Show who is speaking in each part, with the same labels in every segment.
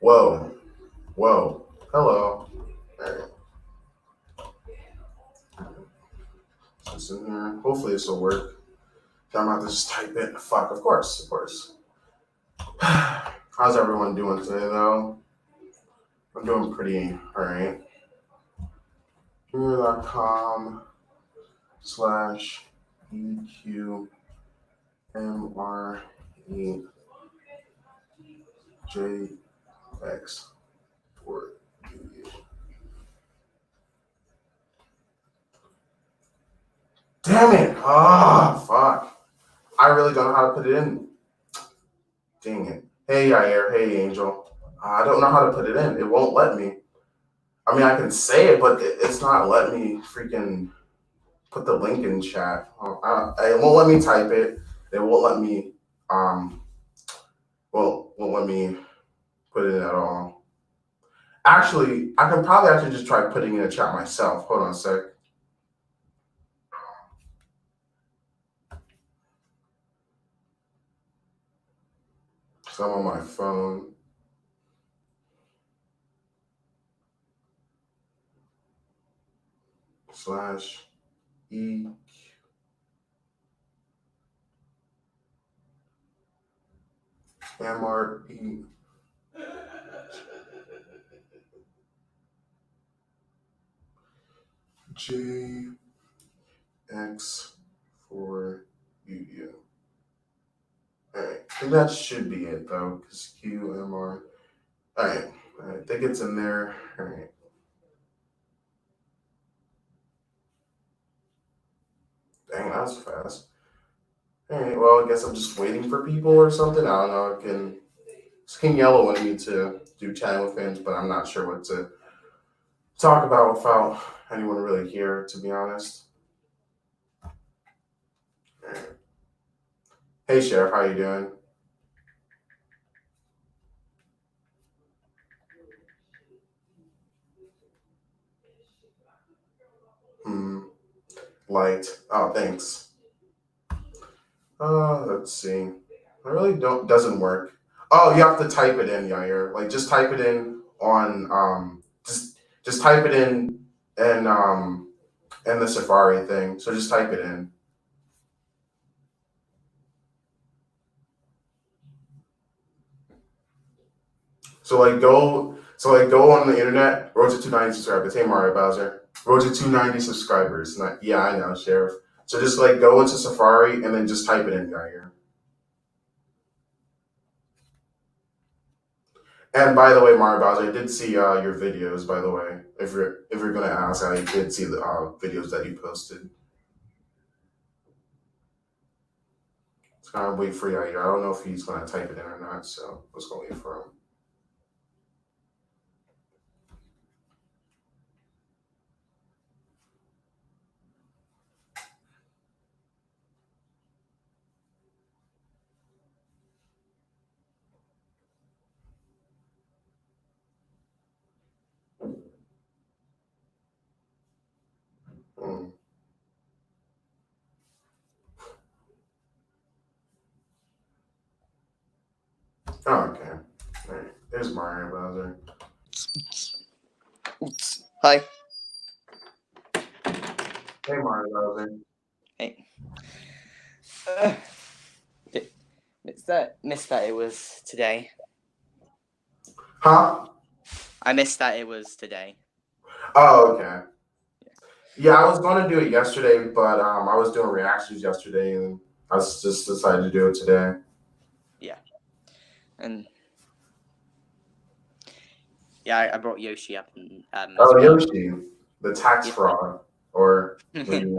Speaker 1: Whoa, whoa, hello. Alright, just in here. Hopefully this will work. I'm about to just type it. Fuck, of course, of course. How's everyone doing today, though? I'm doing pretty alright. Humor.com slash EQMREJX for you. Damn it! Ah, fuck. I really don't know how to put it in. Dang it. Hey, Yair. Hey, Angel. I don't know how to put it in. It won't let me. I mean, I can say it, but it's not letting me freaking put the link in chat. It won't let me type it. It won't let me, won't let me put it in at all. Actually, I can probably actually just try putting in a chat myself. Hold on a sec. So I'm on my phone. Slash E M R E J X for you. Alright, I think that should be it though, because QMR. Alright, I think it's in there. Alright. Dang, that was fast. Alright, well, I guess I'm just waiting for people or something. I don't know. It's King Yellow wanted me to do chatting with fans, but I'm not sure what to talk about without anyone really here, to be honest. Alright. Hey, Sheriff, how you doing? Light. Oh, thanks. Let's see. I really don't doesn't work. Oh, you have to type it in, Yair. Like just type it in on just type it in the Safari thing. So just type it in. So on the internet, road to 290 subscribers. Hey Mario Bowser. Road to 290 subscribers. Yeah, I know, Sheriff. So just like go into Safari and then just type it in, Yair. And by the way, Mario Bowser, I did see your videos. By the way, if you're gonna ask, I did see the videos that you posted. It's gonna wait for Yair. I don't know if he's gonna type it in or not, so let's go wait for him. Mm. Oh, okay. All right. There's Mario Bowser.
Speaker 2: Oops. Hi.
Speaker 1: Hey, Mario Bowser.
Speaker 2: Hey. Missed that it was today.
Speaker 1: Huh?
Speaker 2: I missed that it was today.
Speaker 1: Oh, okay. Yeah, I was going to do it yesterday, but I was doing reactions yesterday, and I just decided to do it today.
Speaker 2: Yeah. And yeah, I brought Yoshi up and as
Speaker 1: Oh,
Speaker 2: well.
Speaker 1: Yoshi, the tax fraud, or maybe.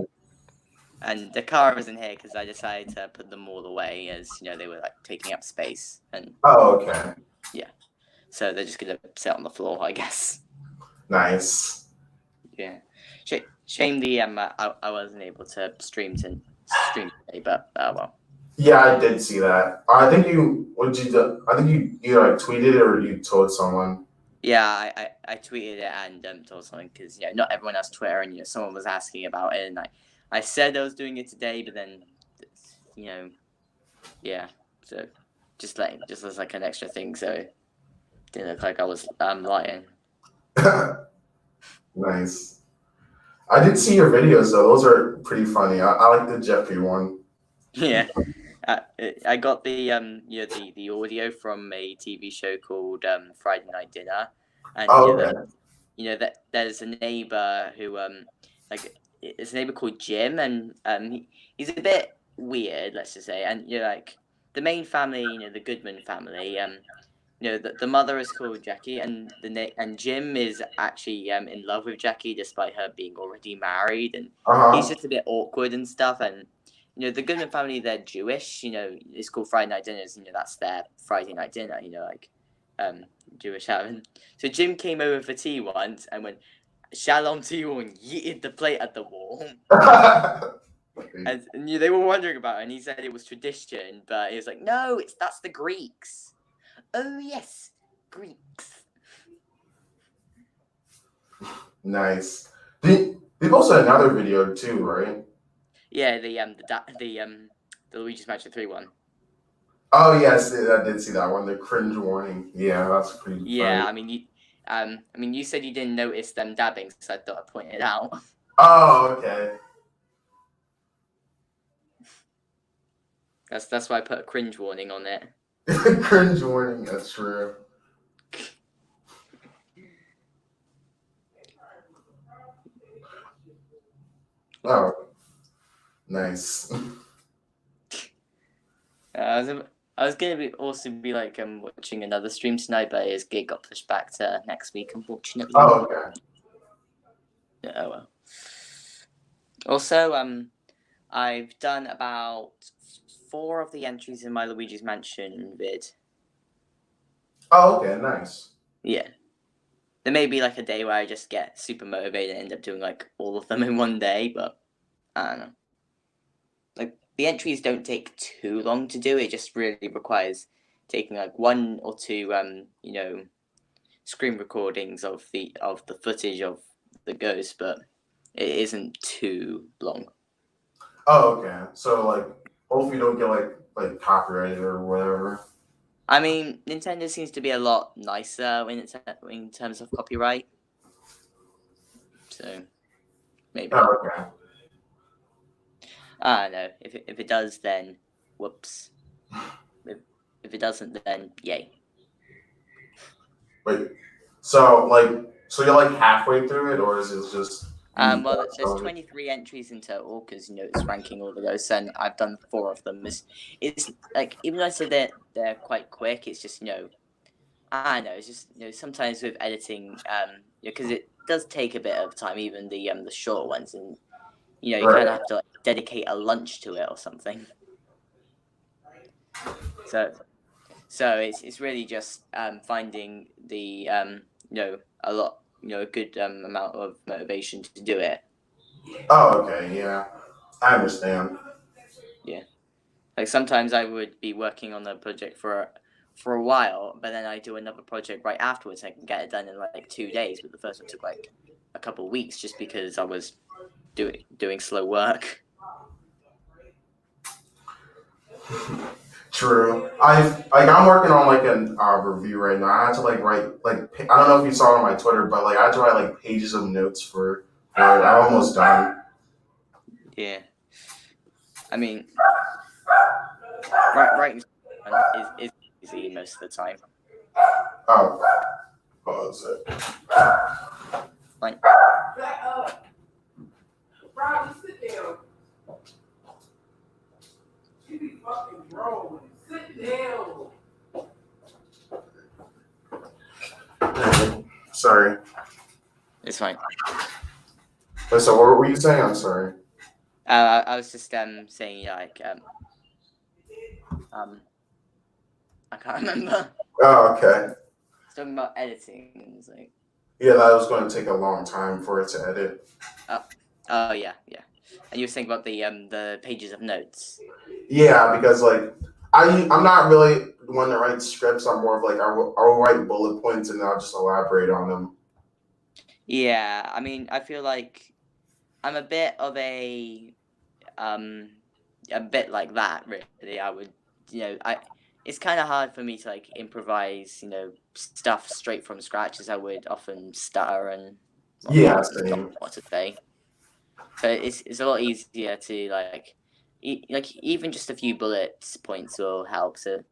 Speaker 2: And the car isn't here because I decided to put them all away as they were like taking up space and
Speaker 1: Oh, okay.
Speaker 2: yeah. So they're just gonna sit on the floor, I guess.
Speaker 1: Nice.
Speaker 2: Yeah. Shame the I wasn't able to stream today, but well.
Speaker 1: Yeah, I did see that. I think you what did you do? I think you like tweeted it or you told someone.
Speaker 2: Yeah, I tweeted it and told someone because not everyone has Twitter and someone was asking about it and I said I was doing it today, but then yeah, so just as like an extra thing. So Didn't look like I was lying.
Speaker 1: Nice. I did see your videos though. Those are pretty funny. I like the Jeffrey one.
Speaker 2: Yeah. I got the the audio from a TV show called Friday Night Dinner, and
Speaker 1: Oh, okay.
Speaker 2: that there's a neighbor who like it's a neighbor called Jim, and he's a bit weird, let's just say, and like the main family, the Goodman family, the mother is called Jackie, and and Jim is actually in love with Jackie despite her being already married, and he's
Speaker 1: Uh-huh.
Speaker 2: just a bit awkward and stuff. And the Goodman family, they're Jewish. It's called Friday Night Dinners. That's their Friday night dinner. Like Jewish having. So Jim came over for tea once and went shalom to you and yeeted the plate at the wall. And they were wondering about it, and he said it was tradition, but he was like, no, that's the Greeks. Oh yes, Greeks.
Speaker 1: Nice. They posted another video too, right?
Speaker 2: Yeah, the Luigi's Mansion 3 one.
Speaker 1: Oh yes, I did see that one. The cringe warning. Yeah, that's pretty
Speaker 2: Yeah,
Speaker 1: funny.
Speaker 2: you said you didn't notice them dabbing, so I thought I'd point it out.
Speaker 1: Oh, okay.
Speaker 2: That's why I put a cringe warning on it.
Speaker 1: Cringe warning. That's true. Oh, nice.
Speaker 2: I was gonna also be like watching another stream tonight, but his gig got pushed back to next week, unfortunately.
Speaker 1: Oh, okay.
Speaker 2: Oh well. Also, I've done about 4 of the entries in my Luigi's Mansion vid.
Speaker 1: Oh, okay. Nice.
Speaker 2: Yeah. There may be like a day where I just get super motivated and end up doing like all of them in one day, but I don't know. Like the entries don't take too long to do. It just really requires taking like 1 or 2 screen recordings of the footage of the ghost, but it isn't too long.
Speaker 1: Oh, okay. So like, hopefully you don't get like copyrighted or whatever.
Speaker 2: I mean, Nintendo seems to be a lot nicer in terms of copyright, so maybe.
Speaker 1: Oh, okay.
Speaker 2: I don't know. If it does, then whoops. If it doesn't, then yay.
Speaker 1: Wait. So you're like halfway through it, or is it just?
Speaker 2: Well, there's 23 entries in total because it's ranking all of those, and I've done 4 of them. It's like even though I said that they're quite quick, it's just I don't know. It's just sometimes with editing, because it does take a bit of time, even the short ones, and you
Speaker 1: Right.
Speaker 2: kind of have to like, dedicate a lunch to it or something. So it's really just finding the a lot a good amount of motivation to do it.
Speaker 1: Oh, okay. Yeah, I understand.
Speaker 2: Yeah, like sometimes I would be working on a project for a while, but then I do another project right afterwards. I can get it done in like 2 days, but the first one took like a couple of weeks just because I was doing slow work.
Speaker 1: True. I'm working on like an review right now. I had to like write I don't know if you saw it on my Twitter, but like I had to write like pages of notes for it. I'm almost done.
Speaker 2: Yeah, I mean, writing is easy most of the time.
Speaker 1: Oh, pause it.
Speaker 2: Like,
Speaker 3: Back up. Robin, sit down. You be fucking grown. Sit down.
Speaker 1: Sorry.
Speaker 2: it's fine.
Speaker 1: Wait, so what were you saying? I'm sorry.
Speaker 2: I was just saying like I can't remember.
Speaker 1: Oh, okay.
Speaker 2: It's talking about editing. And it's like,
Speaker 1: Yeah, that was going to take a long time for it to edit.
Speaker 2: oh yeah. And you were saying about the pages of notes.
Speaker 1: Yeah, because like I'm not really the one that writes scripts. I'm more of like I'll write bullet points and I'll just elaborate on them.
Speaker 2: Yeah, I mean, I feel like I'm a bit of a bit like that. Really, I would, it's kind of hard for me to like improvise, stuff straight from scratch, as I would often stutter and
Speaker 1: Yeah,
Speaker 2: not
Speaker 1: same.
Speaker 2: what to say. But it's a lot easier to like even just a few bullet points will help. So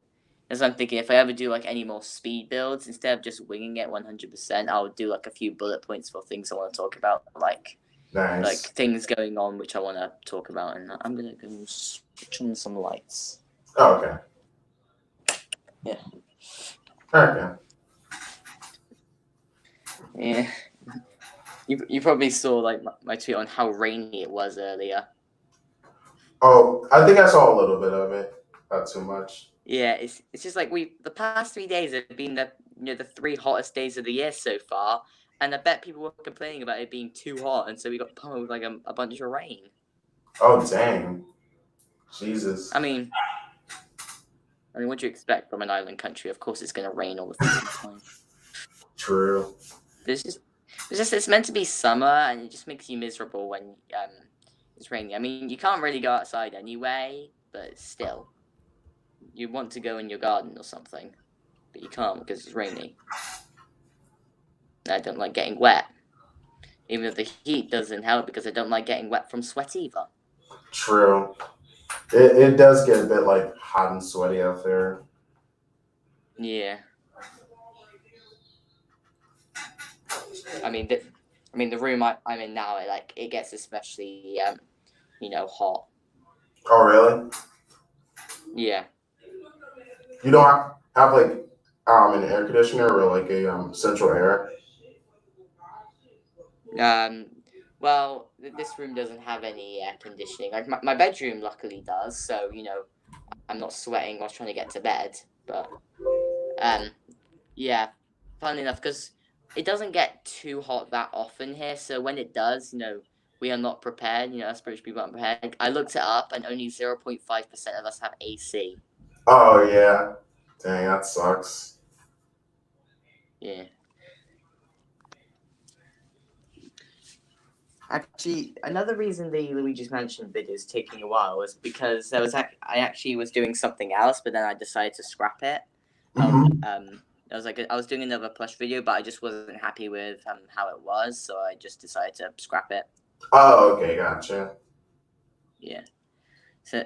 Speaker 2: as I'm thinking, if I ever do like any more speed builds, instead of just winging it 100%, I'll do like a few bullet points for things I want to talk about, like
Speaker 1: Nice.
Speaker 2: things going on which I want to talk about. And I'm gonna go switch on some lights.
Speaker 1: Oh, okay.
Speaker 2: Yeah.
Speaker 1: Okay.
Speaker 2: Yeah. You probably saw like my tweet on how rainy it was earlier.
Speaker 1: Oh, I think I saw a little bit of it. Not too much.
Speaker 2: Yeah, it's just like the past 3 days have been the 3 hottest days of the year so far, and I bet people were complaining about it being too hot, and so we got pummeled with like a bunch of rain.
Speaker 1: Oh, dang. Jesus.
Speaker 2: I mean, what do you expect from an island country? Of course, it's gonna rain all the time.
Speaker 1: True.
Speaker 2: It's meant to be summer, and it just makes you miserable when it's raining. I mean, you can't really go outside anyway, but still, you want to go in your garden or something, but you can't because it's rainy. I don't like getting wet. Even if the heat doesn't help, because I don't like getting wet from sweat either.
Speaker 1: True. It does get a bit like hot and sweaty out there.
Speaker 2: Yeah. I mean, the room I'm in now, it gets especially hot.
Speaker 1: Oh, really?
Speaker 2: Yeah.
Speaker 1: You don't have like an air conditioner or like a central air?
Speaker 2: Well, this room doesn't have any air conditioning. Like my bedroom, luckily does. So I'm not sweating while trying to get to bed. But yeah, funnily enough, because it doesn't get too hot that often here. So when it does, we are not prepared. Us British people aren't prepared. I looked it up, and only 0.5% of us have AC.
Speaker 1: Oh, yeah. Dang, that sucks.
Speaker 2: Yeah. Actually, another reason the Luigi's Mansion video is taking a while was because I actually was doing something else, but then I decided to scrap it.
Speaker 1: Mhm.
Speaker 2: I was doing another plush video, but I just wasn't happy with how it was, so I just decided to scrap it.
Speaker 1: Oh, okay, gotcha.
Speaker 2: Yeah. So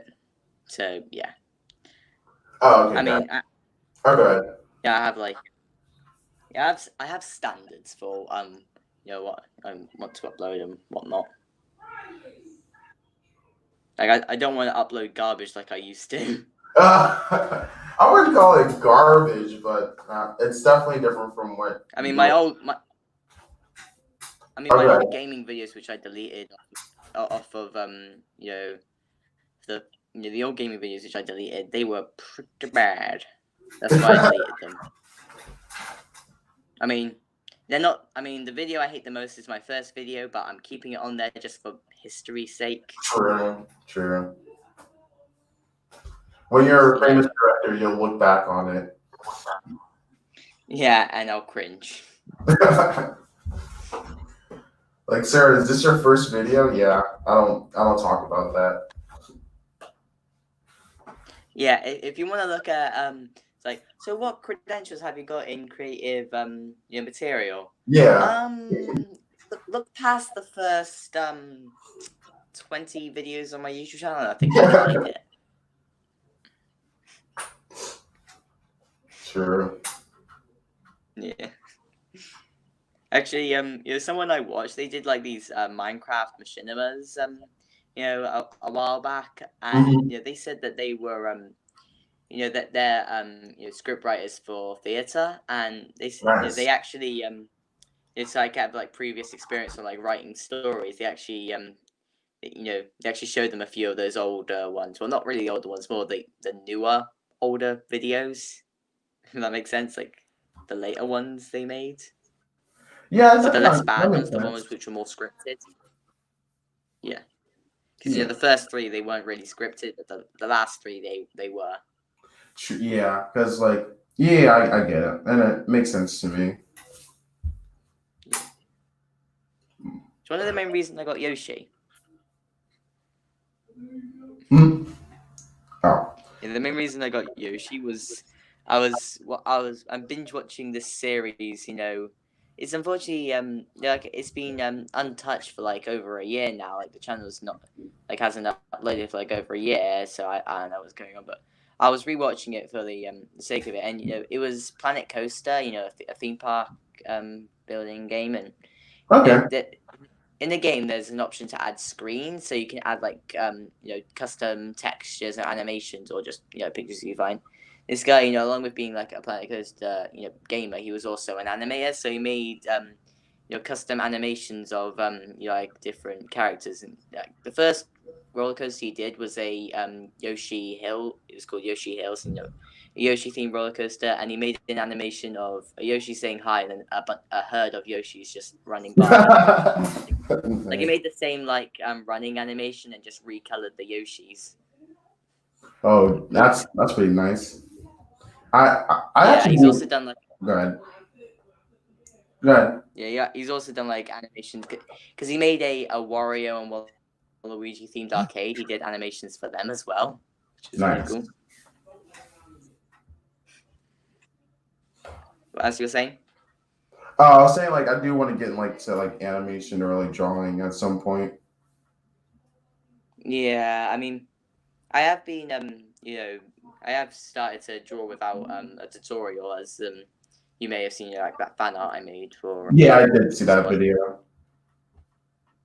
Speaker 2: yeah.
Speaker 1: Oh, okay,
Speaker 2: I mean,
Speaker 1: oh, go ahead.
Speaker 2: yeah, I have standards for what I want to upload and whatnot. Like I don't want to upload garbage like I used to.
Speaker 1: I wouldn't call it garbage, but it's definitely different from what.
Speaker 2: I mean,
Speaker 1: you
Speaker 2: my
Speaker 1: Okay.
Speaker 2: old gaming videos, which I deleted off of the old gaming videos which I deleted, they were pretty bad. That's why I deleted them. I mean, they're not. I mean, the video I hate the most is my first video, but I'm keeping it on there just for history's sake.
Speaker 1: True. When you're a famous director, you'll look back on it.
Speaker 2: Yeah, and I'll cringe.
Speaker 1: Like, Sarah, is this your first video? Yeah, I don't talk about that.
Speaker 2: Yeah, if you want to look at it's like, so what credentials have you got in creative material?
Speaker 1: Yeah.
Speaker 2: Look past the first 20 videos on my YouTube channel, and I think you'll find it.
Speaker 1: True.
Speaker 2: Yeah. Actually, someone I watched, they did like these Minecraft machinimas, a while back, and they said that they were that they're script writers for theater, and
Speaker 1: Nice.
Speaker 2: they actually it's like have like previous experience on like writing stories. They actually they actually showed them a few of those older ones. Well, not really the older ones, more the newer, older videos. If that makes sense, like the later ones they made.
Speaker 1: Yeah,
Speaker 2: But the less
Speaker 1: that
Speaker 2: bad
Speaker 1: makes
Speaker 2: ones, the
Speaker 1: sense.
Speaker 2: ones which were more scripted. Yeah. Because the first 3 they weren't really scripted, but the last 3 they were.
Speaker 1: Yeah, because like, yeah, I get it, and it makes sense to me.
Speaker 2: Yeah. It's one of the main reasons I got Yoshi.
Speaker 1: Hmm. Oh.
Speaker 2: the main reason I got Yoshi was I'm binge watching this series. It's unfortunately like it's been untouched for like over a year now. Like the channel's not like hasn't uploaded for like over a year, so I don't know what's going on. But I was rewatching it for the sake of it, and it was Planet Coaster. A theme park building game, and
Speaker 1: Okay.
Speaker 2: in the game there's an option to add screens, so you can add like custom textures or animations or just pictures you find. This guy, along with being like a Planet Coaster gamer, he was also an animator, so he made custom animations of like different characters. And the first roller coaster he did was a Yoshi Hill. It was called Yoshi Hills, a Yoshi themed roller coaster, and he made an animation of a Yoshi saying hi and then a herd of Yoshis just running by. Like he made the same like running animation and just recolored the Yoshis.
Speaker 1: Oh, that's pretty nice. I
Speaker 2: Yeah,
Speaker 1: actually
Speaker 2: he's also done like
Speaker 1: go ahead. Go ahead.
Speaker 2: yeah, he's also done like animations because he made a Wario and Waluigi themed arcade. He did animations for them as well, which is
Speaker 1: Nice.
Speaker 2: really cool. As you were saying.
Speaker 1: I was saying like I do want to get like to like animation or like drawing at some point.
Speaker 2: Yeah, I mean, I have been I have started to draw without a tutorial, as you may have seen like that fan art I made for.
Speaker 1: Yeah, I did see that video.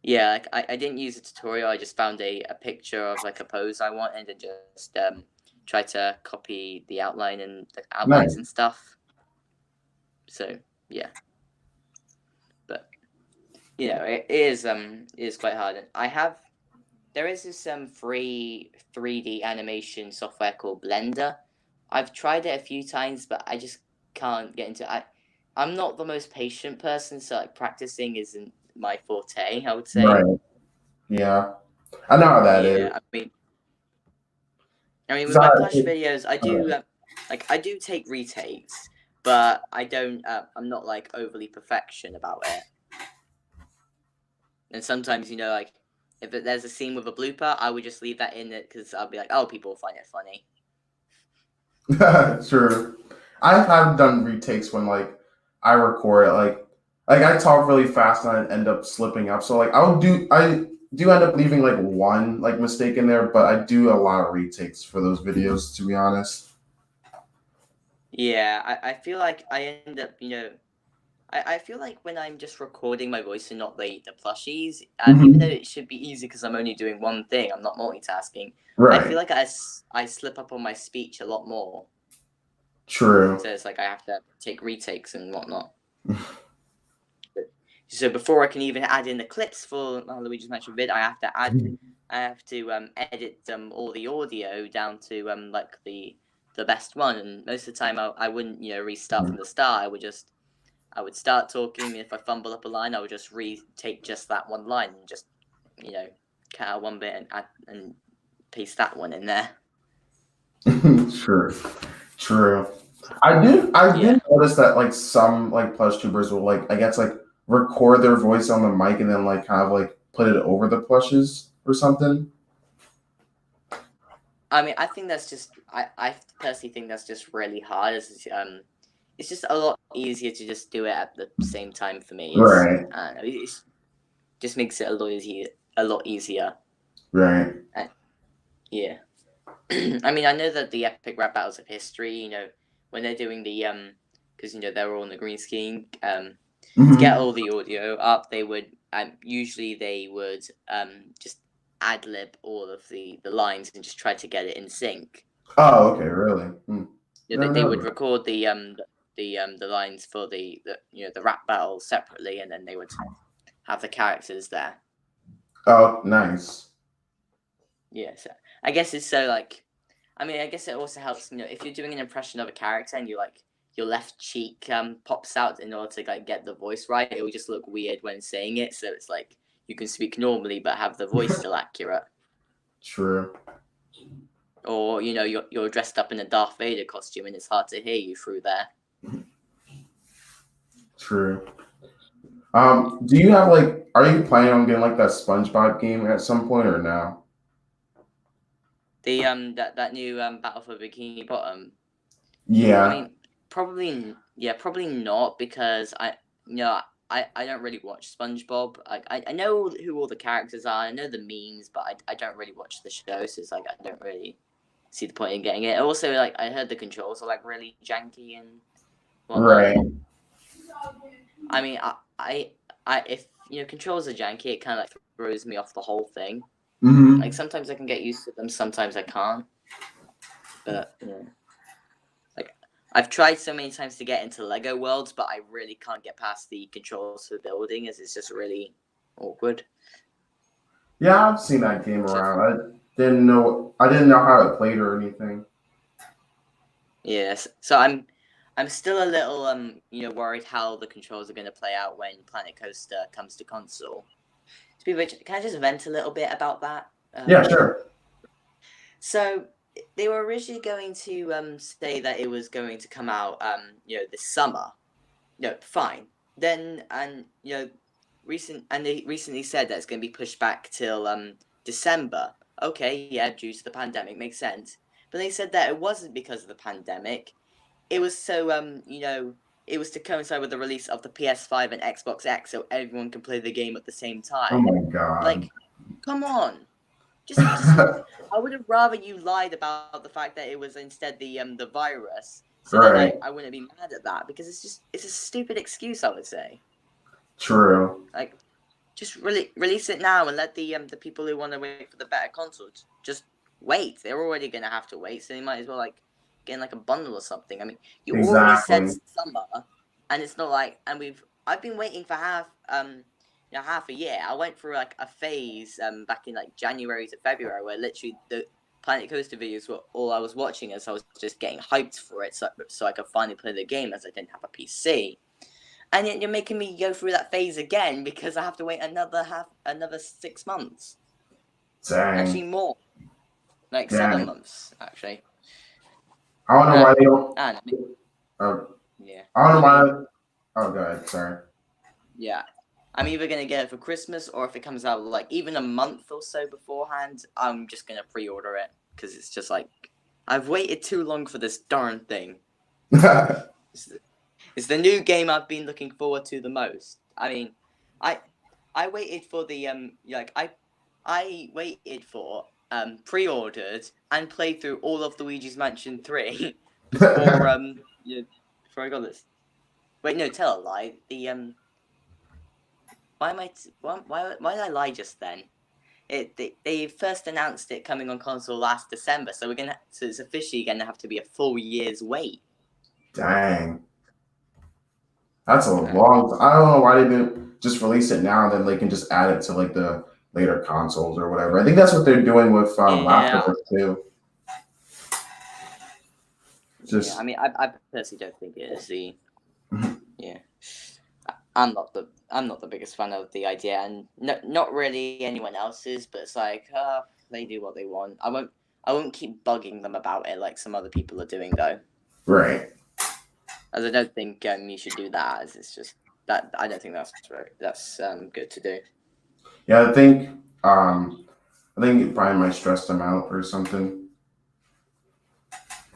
Speaker 2: Yeah, like I didn't use a tutorial. I just found a picture of like a pose I wanted and just try to copy the outline and the outlines and stuff. So yeah, but it is quite hard. There is this free 3D animation software called Blender. I've tried it a few times, but I just can't get into it. I'm not the most patient person, so like practicing isn't my forte, I would say.
Speaker 1: Right. Yeah. I know how that is.
Speaker 2: I mean, with my plush videos, I do I do take retakes, but I don't. I'm not like overly perfection about it. And sometimes, like if there's a scene with a blooper, I would just leave that in it because I'll be like, oh, people will find it funny.
Speaker 1: Sure. I've done retakes when like I record it, like I talk really fast and I end up slipping up. So like I do end up leaving like one like mistake in there, but I do a lot of retakes for those videos, to be honest.
Speaker 2: Yeah, I feel like I end up, I feel like when I'm just recording my voice and not the plushies, even though it should be easy because I'm only doing one thing, I'm not multitasking.
Speaker 1: Right.
Speaker 2: I feel like I slip up on my speech a lot more.
Speaker 1: True.
Speaker 2: So it's like I have to take retakes and whatnot. So before I can even add in the clips for Luigi's Mansion vid, I have to edit all the audio down to like the best one. And most of the time I wouldn't restart from the start. I would start talking, and if I fumble up a line, I would just retake just that one line and just cut out one bit and add and paste that one in there.
Speaker 1: True. I did notice that like some like plush tubers will like I guess like record their voice on the mic and then like kind of like put it over the plushes or something.
Speaker 2: I mean, I think that's just I personally think that's just really hard. It's just a lot easier to just do it at the same time for me.
Speaker 1: Right.
Speaker 2: It just makes it a lot easier.
Speaker 1: Right.
Speaker 2: Yeah. I mean, I know that the Epic Rap Battles of History, when they're doing the because they're all on the green screen, to get all the audio up, they would usually they would just ad lib all of the lines and just try to get it in sync.
Speaker 1: Oh, okay, really?
Speaker 2: They would record the lines for the rap battle separately, and then they would have the characters there.
Speaker 1: Oh, nice.
Speaker 2: Yeah, so I guess it's so like, I mean, I guess it also helps. If you're doing an impression of a character and you like your left cheek pops out in order to like get the voice right, it will just look weird when saying it. So it's like you can speak normally but have the voice still accurate.
Speaker 1: True.
Speaker 2: Or you're dressed up in a Darth Vader costume and it's hard to hear you through there.
Speaker 1: True. Do you have are you planning on getting like that SpongeBob game at some point or no?
Speaker 2: that new Battle for Bikini Bottom.
Speaker 1: Yeah.
Speaker 2: I mean, probably not, because I don't really watch SpongeBob. I know who all the characters are. I know the memes, but I don't really watch the show, so it's like I don't really see the point in getting it. Also, like, I heard the controls are like really janky and whatnot.
Speaker 1: Right.
Speaker 2: I mean, I if controls are janky, it kind of like throws me off the whole thing.
Speaker 1: Mm-hmm.
Speaker 2: Like, sometimes I can get used to them, sometimes I can't. But like, I've tried so many times to get into Lego Worlds, but I really can't get past the controls for building, as it's just really awkward.
Speaker 1: Yeah, I've seen that game around. I didn't know how it played or anything.
Speaker 2: Yes, so I'm still a little worried how the controls are going to play out when Planet Coaster comes to console. Can I just vent a little bit about that?
Speaker 1: Yeah, sure.
Speaker 2: So they were originally going to say that it was going to come out this summer. No, fine. Then they recently said that it's going to be pushed back till December. Okay, yeah, due to the pandemic, makes sense. But they said that it wasn't because of the pandemic. It was so it was to coincide with the release of the PS5 and Xbox X, so everyone can play the game at the same
Speaker 1: Oh
Speaker 2: time.
Speaker 1: my god.
Speaker 2: Like, come on. Just I would have rather you lied about the fact that it was instead the virus. So
Speaker 1: Right.
Speaker 2: then I wouldn't be mad at that, because it's a stupid excuse, I would say.
Speaker 1: True.
Speaker 2: Like, just release it now and let the people who want to wait for the better consoles just wait. They're already gonna have to wait, so they might as well like get in like a bundle or something. I mean, you already said summer, and it's not like, and I've been waiting for half a year. I went through like a phase back in like January to February where literally the Planet Coaster videos were all I was watching, as I was just getting hyped for it, so I could finally play the game, as I didn't have a PC. And yet you're making me go through that phase again because I have to wait another 6 months.
Speaker 1: Dang.
Speaker 2: Actually, more. Like
Speaker 1: Dang.
Speaker 2: 7 months, actually.
Speaker 1: I don't know why they don't.
Speaker 2: Yeah.
Speaker 1: I don't know why. Oh, go ahead. Sorry.
Speaker 2: Yeah. I'm either going to get it for Christmas, or if it comes out like even a month or so beforehand, I'm just going to pre-order it. Because it's just like, I've waited too long for this darn thing. It's the new game I've been looking forward to the most. I mean, I waited for the I waited for pre-ordered and played through all of Luigi's Mansion 3 before before I got this. Wait, no, tell a lie. The why did I lie just then? They first announced it coming on console last December, so it's officially gonna have to be a full year's wait.
Speaker 1: Dang. That's a long. I don't know why they didn't just release it now, and then they can just add it to like the later consoles or whatever. I think that's what they're doing with Last of Us too.
Speaker 2: Yeah, I mean, I personally don't think it is the. Yeah, I'm not the biggest fan of the idea, and not really anyone else is. But it's like, they do what they want. I won't keep bugging them about it like some other people are doing, though.
Speaker 1: Right.
Speaker 2: As I don't think you should do that. As it's just that I don't think that's good to do.
Speaker 1: Yeah, I think it probably might stress them out or something.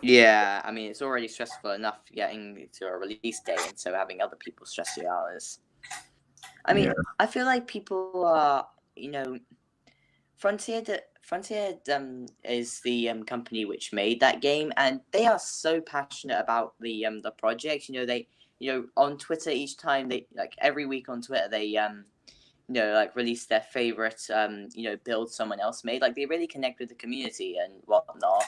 Speaker 2: Yeah, I mean, it's already stressful enough getting to a release date, and so having other people stress you out is. I mean, I feel like people are, Frontier is the company which made that game, and they are so passionate about the project. They on Twitter each time they every week on Twitter they release their favorite build someone else made. Like, they really connect with the community and whatnot.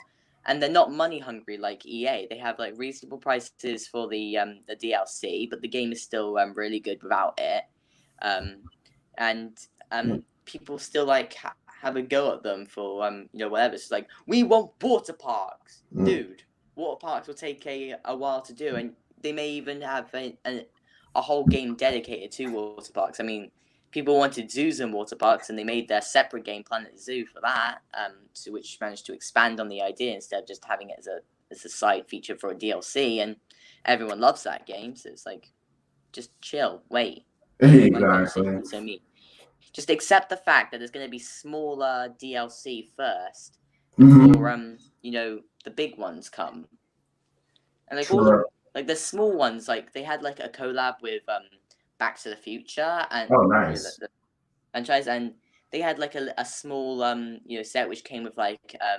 Speaker 2: And they're not money hungry like EA. They have like reasonable prices for the DLC, but the game is still really good without it. People still like have a go at them for whatever. It's like, we want water parks, dude. Water parks will take a while to do, and they may even have a whole game dedicated to water parks. I mean, people wanted zoos and water parks, and they made their separate game, Planet Zoo, for that, which managed to expand on the idea instead of just having it as a side feature for a DLC, and everyone loves that game, so it's like, just chill, wait.
Speaker 1: Exactly.
Speaker 2: So just accept the fact that there's going to be smaller DLC first, before the big ones come. And like all the
Speaker 1: True.
Speaker 2: like the small ones, like they had like a collab with Back to the Future and
Speaker 1: Oh, nice.
Speaker 2: the franchise, and they had like a small set which came with like a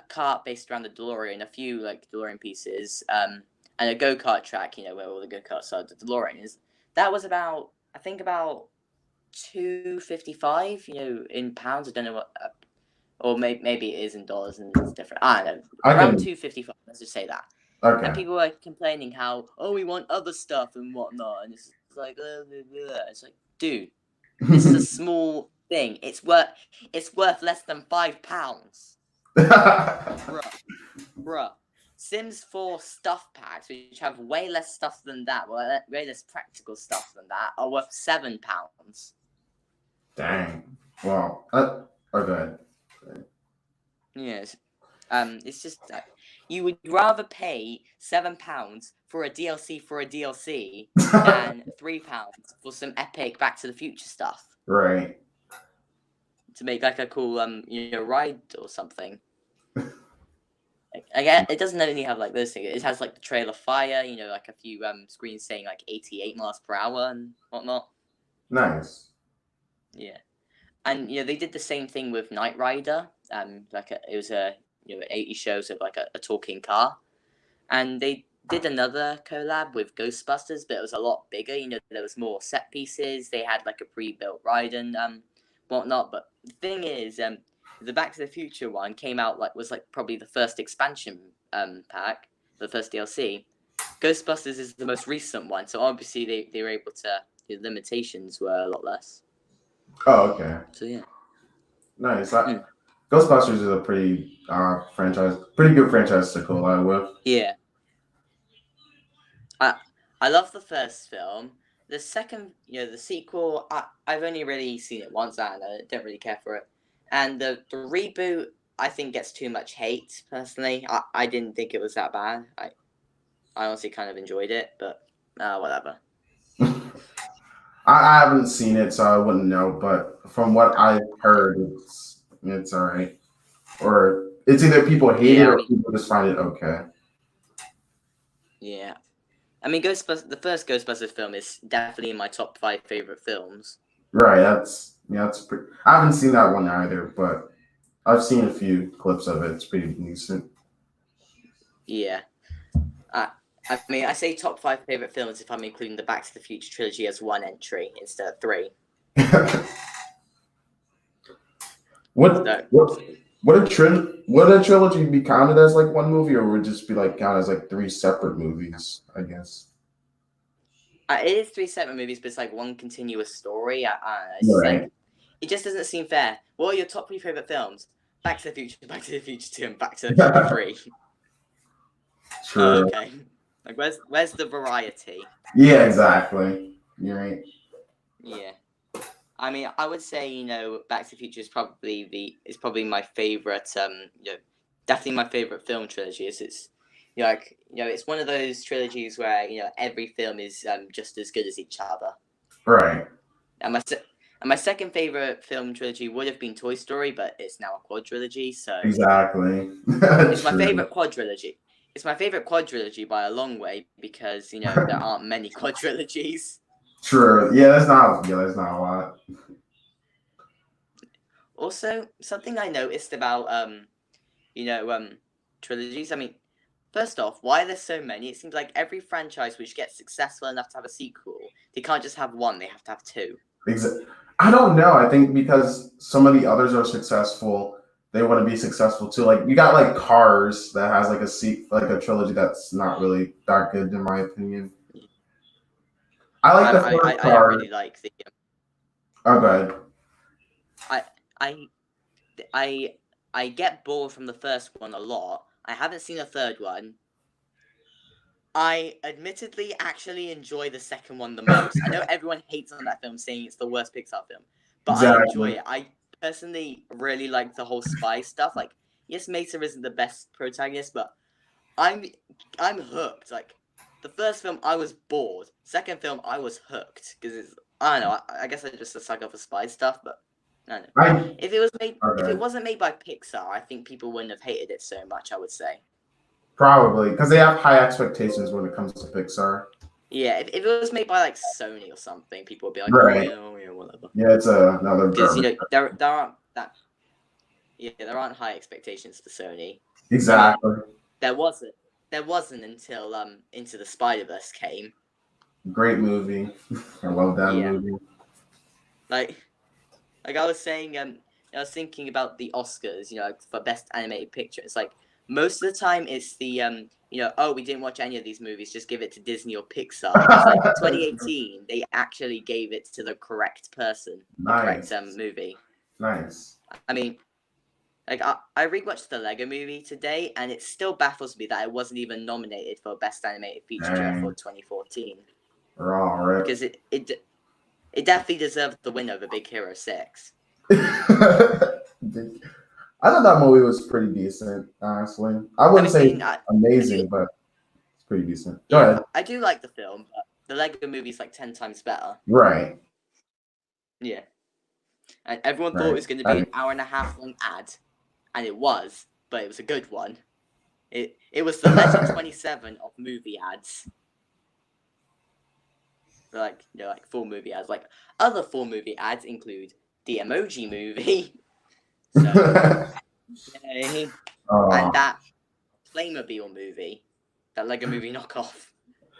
Speaker 2: cart based around the DeLorean, a few like DeLorean pieces, and a go kart track, where all the go karts are. The DeLorean is that was about I think about $255, in pounds. I don't know what, or maybe it is in dollars and it's different. I don't know.
Speaker 1: I
Speaker 2: Around
Speaker 1: can.
Speaker 2: 255. Let's just say that. And
Speaker 1: Okay.
Speaker 2: people were complaining how we want other stuff and whatnot, and it's like it's like, dude, this is a small thing. It's worth less than £5. Bruh. Sims 4 stuff packs, which have way less stuff than that, way less practical stuff than that, are worth £7.
Speaker 1: Dang. Wow. Okay.
Speaker 2: Yes. It's just that you would rather pay £7 for a DLC than £3 for some epic Back to the Future stuff
Speaker 1: Right.
Speaker 2: to make like a cool ride or something. Again, it doesn't only have like those things. It has like the trail of fire, like a few screens saying like 88 miles per hour and whatnot.
Speaker 1: Nice.
Speaker 2: Yeah, and they did the same thing with Knight Rider. It was a 80 shows of like a talking car, and they did another collab with Ghostbusters, but it was a lot bigger. There was more set pieces. They had like a pre-built ride and whatnot. But the thing is, the Back to the Future one came out was probably the first expansion pack, the first DLC. Ghostbusters is the most recent one, so obviously they were able to. The limitations were a lot less.
Speaker 1: Oh, okay.
Speaker 2: So yeah.
Speaker 1: Nice. Ghostbusters is a pretty pretty good franchise to collab with.
Speaker 2: Yeah. I love the first film. The second, the sequel, I've only really seen it once and I don't really care for it. And the reboot, I think, gets too much hate, personally. I didn't think it was that bad. I honestly kind of enjoyed it, but whatever.
Speaker 1: I haven't seen it, so I wouldn't know. But from what I've heard, it's all right. Or it's either people hate it
Speaker 2: Yeah,
Speaker 1: or people just find it okay.
Speaker 2: Yeah. I mean, the first Ghostbusters film is definitely in my top 5 favorite films.
Speaker 1: Right. That's pretty. I haven't seen that one either, but I've seen a few clips of it. It's pretty decent.
Speaker 2: Yeah. I mean, I say top 5 favorite films if I'm including the Back to the Future trilogy as one entry instead of 3.
Speaker 1: Would a trilogy be counted as like one movie, or would it just be like counted as like 3 separate movies? I guess.
Speaker 2: It is 3 separate movies, but it's like one continuous story.
Speaker 1: Right.
Speaker 2: It just doesn't seem fair. What are your top 3 favorite films? Back to the Future, Back to the Future 2, and Back to the Future 3.
Speaker 1: True.
Speaker 2: Oh, okay. Like, where's the variety?
Speaker 1: Yeah, exactly. You're right.
Speaker 2: Yeah. I mean, I would say, Back to the Future is probably my favorite. Definitely my favorite film trilogy. It's it's one of those trilogies where every film is just as good as each other.
Speaker 1: Right.
Speaker 2: And my second favorite film trilogy would have been Toy Story, but it's now a quadrilogy. So
Speaker 1: Exactly.
Speaker 2: it's my favorite quadrilogy. It's my favorite quadrilogy by a long way because there aren't many quadrilogies.
Speaker 1: True. Yeah, that's not a lot.
Speaker 2: Also, something I noticed about trilogies. I mean, first off, why are there so many? It seems like every franchise which gets successful enough to have a sequel, they can't just have one; they have to have 2.
Speaker 1: I don't know. I think because some of the others are successful, they want to be successful too. Like you got like Cars that has like a trilogy that's not really that good in my opinion. I like the first
Speaker 2: I don't really like the.
Speaker 1: Oh, go ahead.
Speaker 2: I get bored from the first one a lot. I haven't seen a third one. I admittedly actually enjoy the second one the most. I know everyone hates on that film, saying it's the worst Pixar film, but I enjoy it. I personally really like the whole spy stuff. Like, yes, Mesa isn't the best protagonist, but I'm hooked. Like, the first film I was bored. Second film I was hooked because I don't know. I guess I just a sucker for spy stuff, but No.
Speaker 1: I
Speaker 2: If it
Speaker 1: okay.
Speaker 2: wasn't made by Pixar, I think people wouldn't have hated it so much. I would say.
Speaker 1: Probably because they have high expectations when it comes to Pixar.
Speaker 2: Yeah, if it was made by like Sony or something, people would be like,
Speaker 1: Right.
Speaker 2: oh yeah, whatever.
Speaker 1: Yeah, it's another
Speaker 2: Because
Speaker 1: garbage.
Speaker 2: there aren't high expectations for Sony.
Speaker 1: Exactly.
Speaker 2: There wasn't until Into the Spider-Verse came.
Speaker 1: Great movie. I love that
Speaker 2: Yeah.
Speaker 1: movie.
Speaker 2: Like I was saying, I was thinking about the Oscars, like for best animated picture. It's like most of the time it's the oh, we didn't watch any of these movies, just give it to Disney or Pixar. It's like 2018, they actually gave it to the correct person, the correct
Speaker 1: Nice.
Speaker 2: movie.
Speaker 1: Nice.
Speaker 2: I mean, like I rewatched the Lego Movie today, and it still baffles me that it wasn't even nominated for best animated feature for
Speaker 1: Dang.
Speaker 2: 2014
Speaker 1: We're all right.
Speaker 2: because it definitely deserved the win over Big Hero 6.
Speaker 1: I thought that movie was pretty decent, honestly. I
Speaker 2: I
Speaker 1: wouldn't say
Speaker 2: mean, I do,
Speaker 1: amazing, but it's pretty decent. Go
Speaker 2: yeah,
Speaker 1: ahead.
Speaker 2: I do like the film, but the Lego Movie's like 10 times better.
Speaker 1: Right.
Speaker 2: Yeah, and everyone thought it
Speaker 1: Right.
Speaker 2: was going to be an hour and a half long ad, and it was, but it was a good one. It was the Legend 27 of movie ads. Like like full movie ads. Like other full movie ads include the Emoji Movie, so yay, and that Playmobil movie, that Lego Movie knockoff.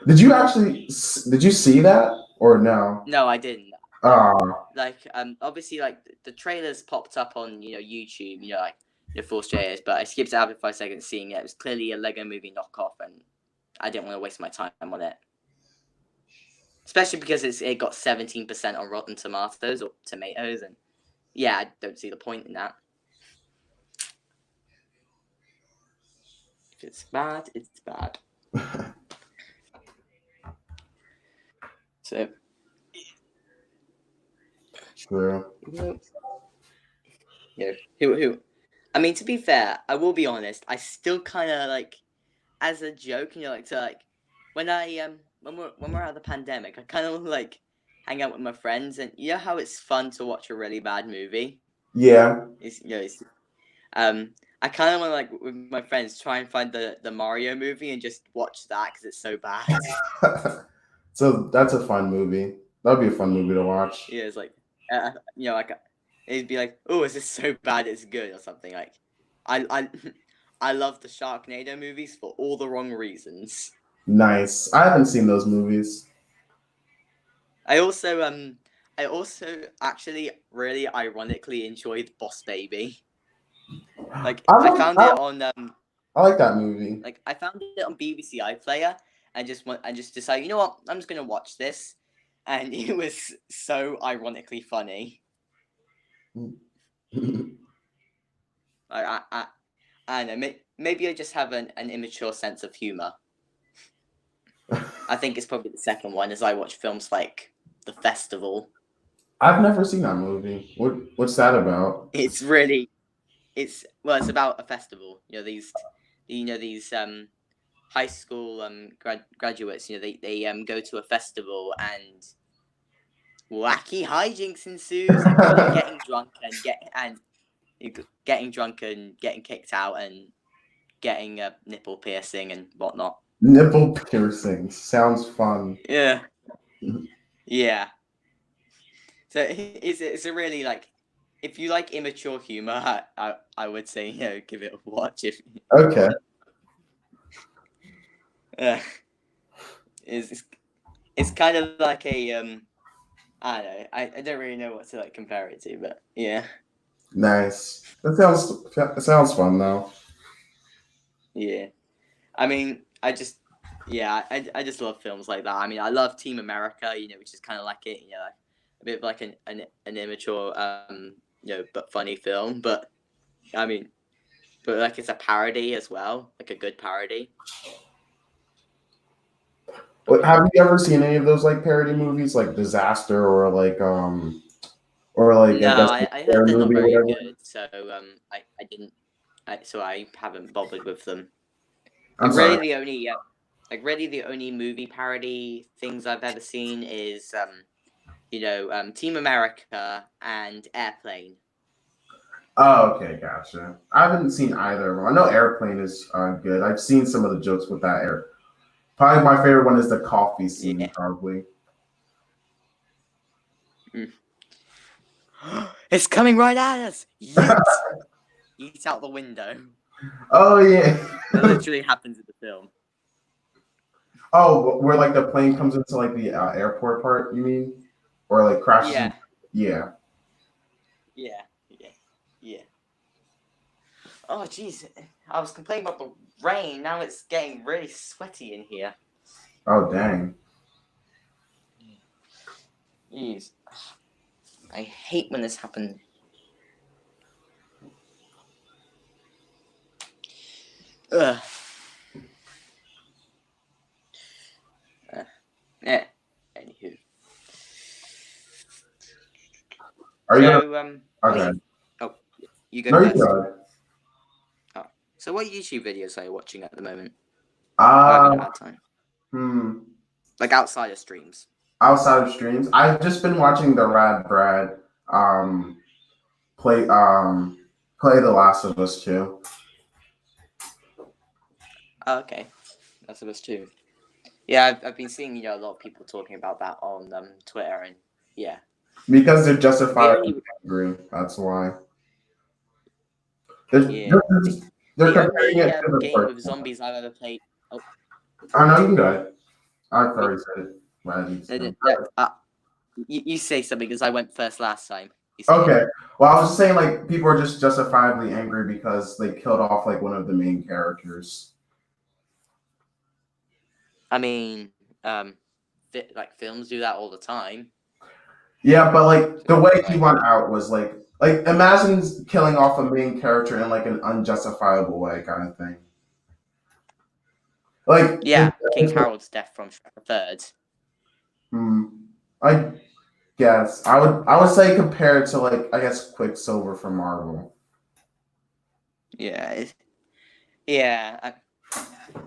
Speaker 1: Did you see that or no?
Speaker 2: No, I didn't.
Speaker 1: Oh,
Speaker 2: Obviously, like the trailers popped up on YouTube, like Force JS, but I skipped out for 5 seconds seeing it. It was clearly a Lego Movie knockoff, and I didn't want to waste my time on it. Especially because it got 17% on Rotten Tomatoes or Tomatoes, and yeah, I don't see the point in that. If it's bad, it's bad. So,
Speaker 1: true.
Speaker 2: who? I mean, to be fair, I will be honest. I still kind of like, as a joke, like to like, when we're out of the pandemic, I kind of like hang out with my friends, and you know how it's fun to watch a really bad movie.
Speaker 1: Yeah.
Speaker 2: I kind of want to like with my friends try and find the Mario movie and just watch that because it's so bad.
Speaker 1: So that's a fun movie. That'd be a fun movie to watch.
Speaker 2: Yeah, it's like like it'd be like, oh, is this so bad it's good or something. Like I love the Sharknado movies for all the wrong reasons.
Speaker 1: Nice. I haven't seen those movies.
Speaker 2: I also actually really ironically enjoyed Boss Baby. Like I found it on
Speaker 1: I like that movie.
Speaker 2: Like I found it on BBC iPlayer and just decided, you know what, I'm just gonna watch this, and it was so ironically funny. I don't know, maybe I just have an immature sense of humor. I think it's probably the second one, as I watch films like The Festival.
Speaker 1: I've never seen that movie. What's that about?
Speaker 2: It's about a festival. These high school graduates. They go to a festival and wacky hijinks ensues, including getting drunk and getting kicked out and getting a nipple piercing and whatnot.
Speaker 1: Nipple piercing sounds fun.
Speaker 2: Yeah. Yeah. So it's a really like, if you like immature humor, I would say give it a watch if.
Speaker 1: Okay.
Speaker 2: It's kind of like a I don't know. I don't really know what to like compare it to, but yeah.
Speaker 1: Nice. That sounds fun though.
Speaker 2: Yeah. I mean, I just love films like that. I mean, I love Team America, which is kind of like it, like a bit of like an immature, but funny film. But I mean, but like it's a parody as well, like a good parody.
Speaker 1: Have you ever seen any of those like parody movies, like Disaster or like
Speaker 2: No,
Speaker 1: I
Speaker 2: I
Speaker 1: guess
Speaker 2: heard they're not
Speaker 1: movie or
Speaker 2: very
Speaker 1: whatever?
Speaker 2: good, so I didn't, so I haven't bothered with them.
Speaker 1: I'm sorry.
Speaker 2: Really the only movie parody things I've ever seen is Team America and Airplane.
Speaker 1: Oh, okay, gotcha. I haven't seen either of them. I know Airplane is good. I've seen some of the jokes with that air. Probably my favorite one is the coffee scene,
Speaker 2: Yeah.
Speaker 1: probably.
Speaker 2: Mm. It's coming right at us. Yeet! Yeet out the window.
Speaker 1: Oh yeah.
Speaker 2: That literally happens in the film.
Speaker 1: Oh, where like the plane comes into like the airport part, you mean? Or like crashes in?
Speaker 2: Yeah.
Speaker 1: Yeah.
Speaker 2: Yeah. Yeah. Yeah. Oh, jeez. I was complaining about the rain. Now it's getting really sweaty in here.
Speaker 1: Oh dang.
Speaker 2: Jeez. I hate when this happens. Ugh. Yeah. Anywho.
Speaker 1: Are you gonna
Speaker 2: So,
Speaker 1: okay.
Speaker 2: oh, you go
Speaker 1: No, you
Speaker 2: first.
Speaker 1: go.
Speaker 2: Oh. So, what YouTube videos are you watching at the moment? Or have you
Speaker 1: Uh
Speaker 2: not had time?
Speaker 1: hmm.
Speaker 2: Like outside of streams.
Speaker 1: Outside of streams, I've just been watching the Rad Brad um play play The Last of Us 2.
Speaker 2: Oh, okay. That's of us too. Yeah, I've been seeing a lot of people talking about that on Twitter, and yeah,
Speaker 1: Because they're
Speaker 2: the
Speaker 1: justifiably
Speaker 2: only
Speaker 1: angry. That's why. They're,
Speaker 2: yeah
Speaker 1: they're,
Speaker 2: the,
Speaker 1: they're
Speaker 2: the
Speaker 1: comparing
Speaker 2: only
Speaker 1: it to the
Speaker 2: game
Speaker 1: first
Speaker 2: with
Speaker 1: one.
Speaker 2: zombies I've ever played. Oh,
Speaker 1: I know you can go ahead. I've
Speaker 2: oh,
Speaker 1: already said it. Right,
Speaker 2: no, no,
Speaker 1: so-
Speaker 2: no, you say something because I went first last time. You say it.
Speaker 1: Okay. Well, I was just saying, like, people are just justifiably angry because they killed off like one of the main characters.
Speaker 2: I mean, like films do that all the time.
Speaker 1: Yeah, but like the
Speaker 2: So
Speaker 1: way he
Speaker 2: like,
Speaker 1: went out was like imagine killing off a main character in like an unjustifiable way, kind of thing. Like,
Speaker 2: yeah, King Harold's death from Shrek the Third.
Speaker 1: hmm, I guess I would say compared to like I guess Quicksilver from Marvel.
Speaker 2: Yeah, yeah.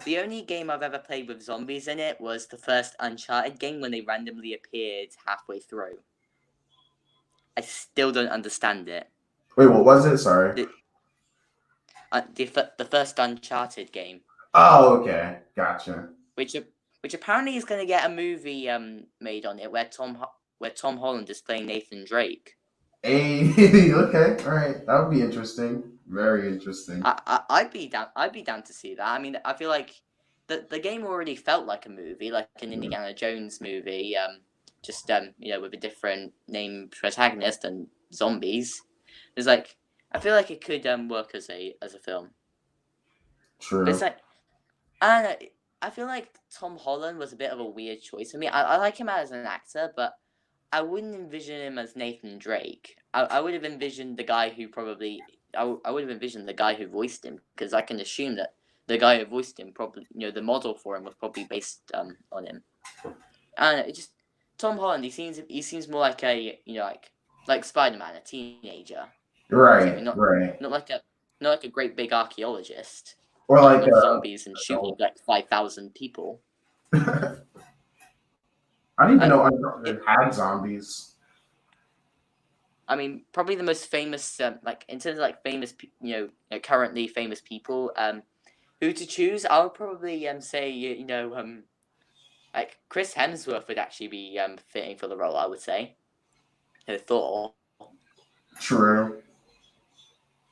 Speaker 2: The only game I've ever played with zombies in it was the first Uncharted game when they randomly appeared halfway through. I still don't understand it.
Speaker 1: Wait, what was it? Sorry.
Speaker 2: The first Uncharted game,
Speaker 1: Oh, okay, gotcha.
Speaker 2: which which apparently is going to get a movie made on it where Tom Holland is playing Nathan Drake.
Speaker 1: Hey, okay, all right, that would be interesting. Very interesting.
Speaker 2: I'd be down to see that. I mean, I feel like the game already felt like a movie, like an Indiana Jones movie. Just with a different name protagonist and zombies. There's like I feel like it could work as a film. But it's
Speaker 1: True.
Speaker 2: like I don't know. I feel like Tom Holland was a bit of a weird choice for me. I like him as an actor, but I wouldn't envision him as Nathan Drake. I would have envisioned the guy who probably I would have envisioned the guy who voiced him because I can assume that the guy who voiced him probably the model for him was probably based on him. I don't know. It just Tom Holland. He seems more like a like Spider Man, a teenager. So
Speaker 1: Right, right.
Speaker 2: not like a not like a great big archaeologist
Speaker 1: Or
Speaker 2: hunting
Speaker 1: like
Speaker 2: off zombies and shooting
Speaker 1: adult.
Speaker 2: like 5,000 people.
Speaker 1: I didn't even
Speaker 2: I,
Speaker 1: know Uncharted had zombies.
Speaker 2: I mean, probably the most famous, like in terms of like famous, currently famous people, who to choose? I would probably say like Chris Hemsworth would actually be fitting for the role. I would say, Thor.
Speaker 1: True.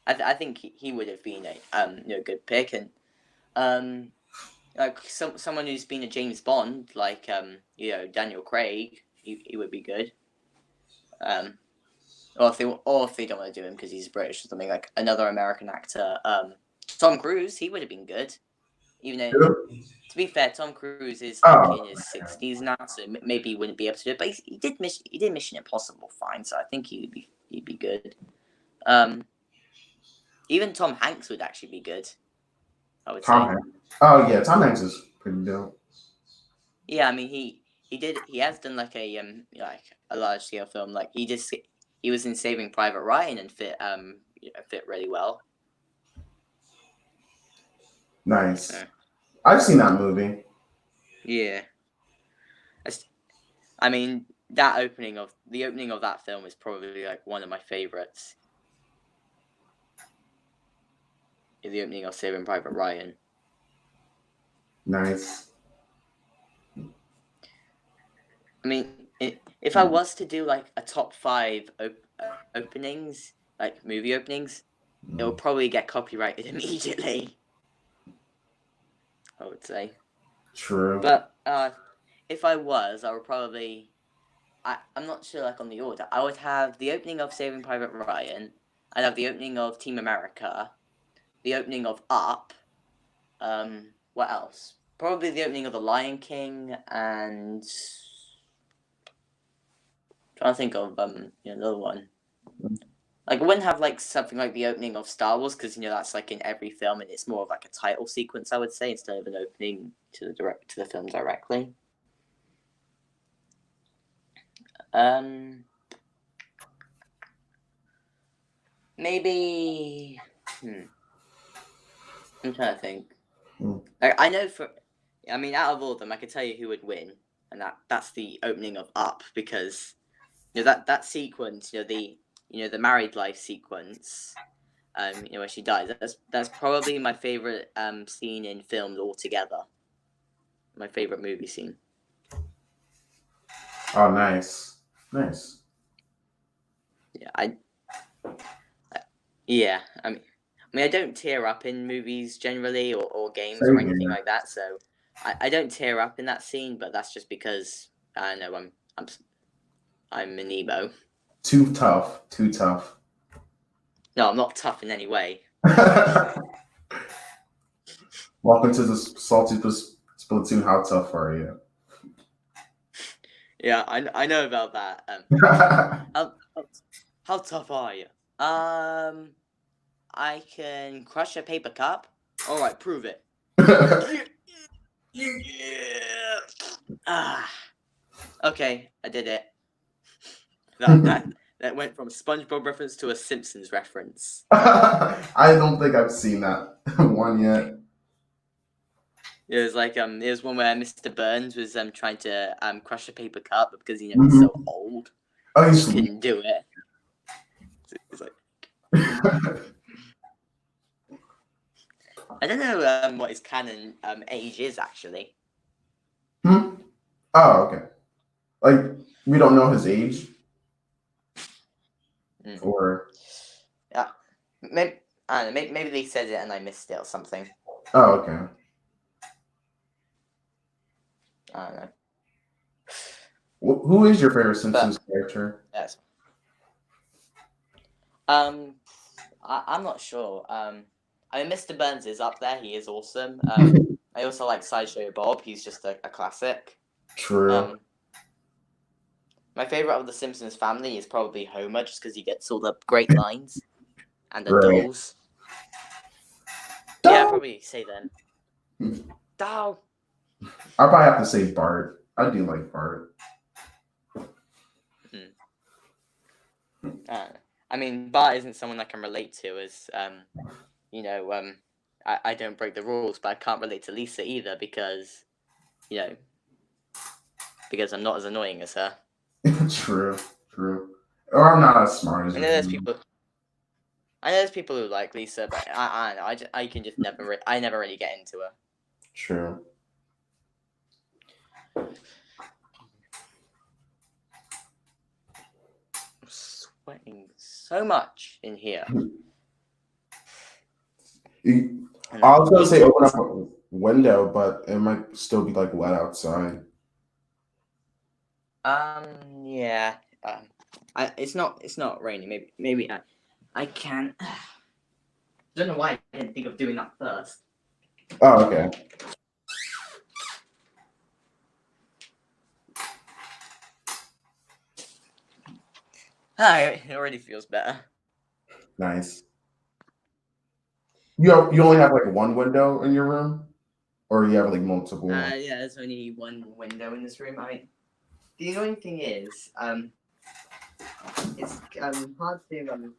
Speaker 2: I think he would have been a good pick, and like someone who's been a James Bond, like Daniel Craig, he would be good. Or if they don't want to do him because he's British or something, like another American actor, Tom Cruise, he would have been good. Even though,
Speaker 1: True.
Speaker 2: to be fair, Tom Cruise is like
Speaker 1: Oh,
Speaker 2: in his 60s now, so maybe he wouldn't be able to do it. But he did Mission Impossible fine, so I think he'd be good. Even Tom Hanks would actually be good. I would
Speaker 1: Tom
Speaker 2: say.
Speaker 1: Hanks. Oh yeah, Tom Hanks is pretty dope.
Speaker 2: Yeah, I mean he has done like like a large scale film. Like he was in Saving Private Ryan and fit really well.
Speaker 1: Nice.
Speaker 2: So,
Speaker 1: I've seen that movie.
Speaker 2: yeah. I mean, the opening of that film is probably like one of my favorites. the opening of Saving Private Ryan.
Speaker 1: Nice.
Speaker 2: I mean, if I was to do like a top 5 openings, like movie openings, it will probably get copyrighted immediately. I would say.
Speaker 1: True.
Speaker 2: But if I was, I would probably. I'm not sure, like on the order. I would have the opening of Saving Private Ryan. I'd have the opening of Team America, the opening of Up. What else? Probably the opening of The Lion King and. Trying to think of another one. Like I wouldn't have like something like the opening of Star Wars because that's like in every film and it's more of like a title sequence, I would say, instead of an opening to the film directly. Maybe. I'm trying to think. Like I know out of all of them, I could tell you who would win, and that's the opening of Up because that sequence, the married life sequence, where she dies. That's probably my favorite scene in films altogether. My favorite movie scene.
Speaker 1: Oh, nice.
Speaker 2: Yeah, I mean, I don't tear up in movies generally or games or anything like that. So I don't tear up in that scene, but that's just because I know I'm an emo.
Speaker 1: Too tough.
Speaker 2: No, I'm not tough in any way.
Speaker 1: Welcome to the Salty Splatoon. How tough are you?
Speaker 2: Yeah, I know about that. How tough are you? I can crush a paper cup. All right, prove it. Yeah. Okay, I did it. That went from a SpongeBob reference to a Simpsons reference.
Speaker 1: I don't think I've seen that one yet.
Speaker 2: It was like it was one where Mr. Burns was trying to crush a paper cup because he's so old.
Speaker 1: Oh,
Speaker 2: he couldn't do it. So he's like, I don't know what his canon age is actually.
Speaker 1: Oh, okay. Like we don't know his age, or
Speaker 2: yeah, maybe I don't know. Maybe they said it and I missed it or something.
Speaker 1: Oh, okay.
Speaker 2: I don't know.
Speaker 1: Who is your favorite Simpsons character?
Speaker 2: Yes. I'm not sure. I mean, Mr. Burns is up there. He is awesome. I also like Sideshow Bob. He's just a classic.
Speaker 1: True.
Speaker 2: My favorite of the Simpsons family is probably Homer, just because he gets all the great lines and the dolls. Yeah, I'd probably say them. Doll.
Speaker 1: I'll probably have to say Bart. I do like Bart.
Speaker 2: I mean, Bart isn't someone I can relate to as, I don't break the rules, but I can't relate to Lisa either because I'm not as annoying as her.
Speaker 1: True. Or I'm not as smart as
Speaker 2: I know there's people who like Lisa, but I don't know. I can just never really get into her.
Speaker 1: True.
Speaker 2: I'm sweating so much in here.
Speaker 1: I was gonna say open up a window, but it might still be like wet outside.
Speaker 2: Yeah. It's not raining. Maybe I can. I don't know why I didn't think of doing that first.
Speaker 1: Oh, okay.
Speaker 2: It already feels better.
Speaker 1: Nice. You only have like one window in your room, or you have like multiple?
Speaker 2: Yeah, there's only one window in this room. I mean, the annoying thing is, it's hard to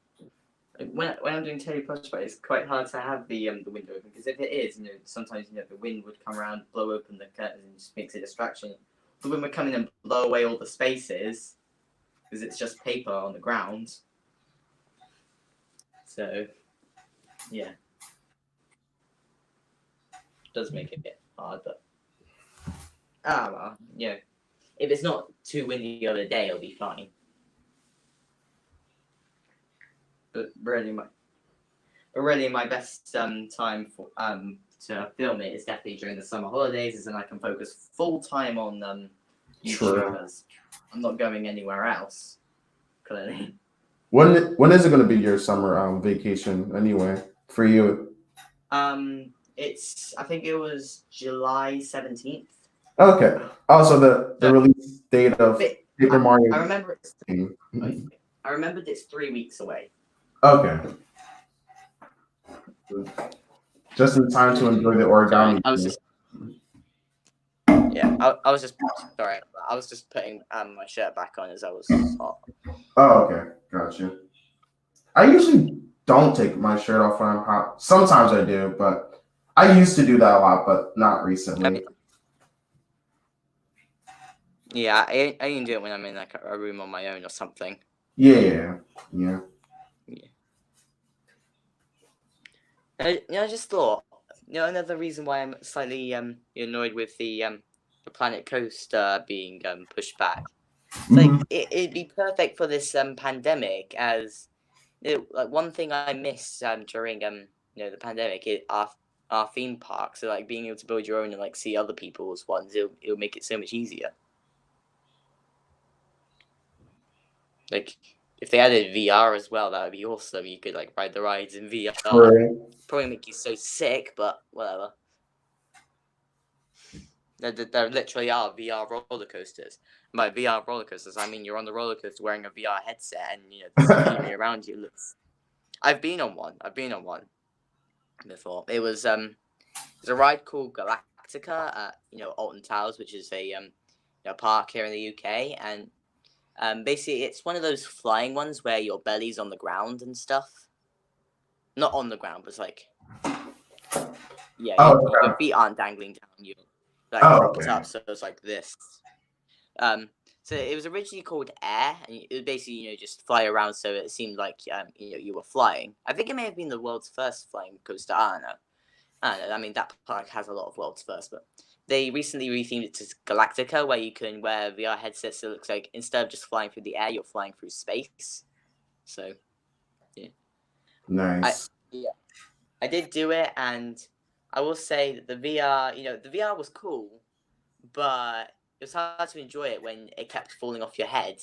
Speaker 2: when I'm doing teleprospect, it's quite hard to have the window open because if it is, sometimes the wind would come around, blow open the curtains, and just makes a distraction. The wind would come in and blow away all the spaces because it's just paper on the ground. So, yeah. does make it a bit hard, but well, if it's not too windy the other day, it'll be fine. But really, my best time for to film it is definitely during the summer holidays, is when I can focus full time on YouTube because I'm not going anywhere else. Clearly.
Speaker 1: When is it going to be your summer vacation anyway for you?
Speaker 2: I think it was July 17th.
Speaker 1: Okay. Also, the release date of Paper Mario.
Speaker 2: I remember I remembered it's 3 weeks away.
Speaker 1: Okay. Just in time to enjoy the origami.
Speaker 2: I was just sorry. I was just putting my shirt back on as I was hot.
Speaker 1: Oh, okay. Gotcha. I usually don't take my shirt off when I'm hot. Sometimes I do, but I used to do that a lot, but not recently.
Speaker 2: Yeah, I can do it when I'm in like a room on my own or something.
Speaker 1: Yeah.
Speaker 2: I just thought, another reason why I'm slightly annoyed with the Planet Coaster being pushed back. It's it'd be perfect for this pandemic, as like one thing I miss during the pandemic is our theme park. So like being able to build your own and like see other people's ones, it'll make it so much easier. Like if they added VR as well, that would be awesome. You could like ride the rides in VR.
Speaker 1: Right.
Speaker 2: Probably make you so sick, but whatever. There literally are VR roller coasters. By VR roller coasters, I mean you're on the roller coaster wearing a VR headset, and the scenery around you looks. I've been on one before. It was there's a ride called Galactica at Alton Towers, which is a park here in the UK, and basically it's one of those flying ones where your belly's on the ground and stuff. Not on the ground, but it's like your feet aren't dangling down. You propped up, so it's like this. So it was originally called Air, and it was basically just fly around, so it seemed like you were flying. I think it may have been the world's first flying coaster. I don't know. I mean, that park has a lot of world's first, but they recently rethemed it to Galactica, where you can wear VR headsets, so it looks like instead of just flying through the air, you're flying through space. So, yeah.
Speaker 1: Nice.
Speaker 2: I did do it, and I will say that the VR, the VR was cool, but it was hard to enjoy it when it kept falling off your head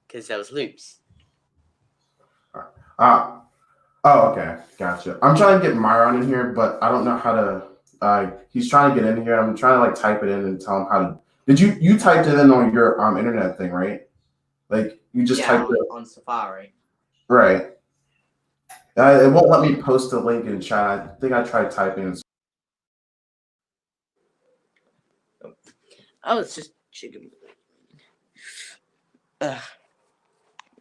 Speaker 2: because there was loops.
Speaker 1: Oh, okay, gotcha. I'm trying to get Myron in here, but I don't know how to. He's trying to get in here. I'm trying to like type it in and tell him how to. Did you typed it in on your internet thing, right? Like you just typed it
Speaker 2: on Safari.
Speaker 1: Right. It won't let me post a link in chat. I think I tried typing.
Speaker 2: I was just checking. I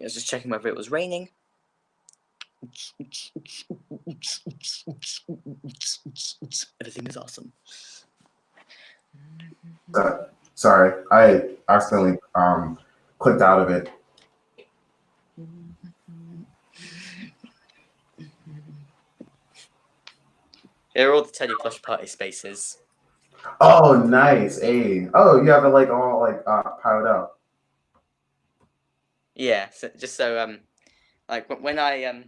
Speaker 2: was just checking whether it was raining. Everything is awesome.
Speaker 1: Sorry, I accidentally clicked out of it.
Speaker 2: Here are all the Teddy Plush Party spaces.
Speaker 1: Oh, nice. Hey. Oh, you have it like all like piled up.
Speaker 2: Yeah, so just so like when I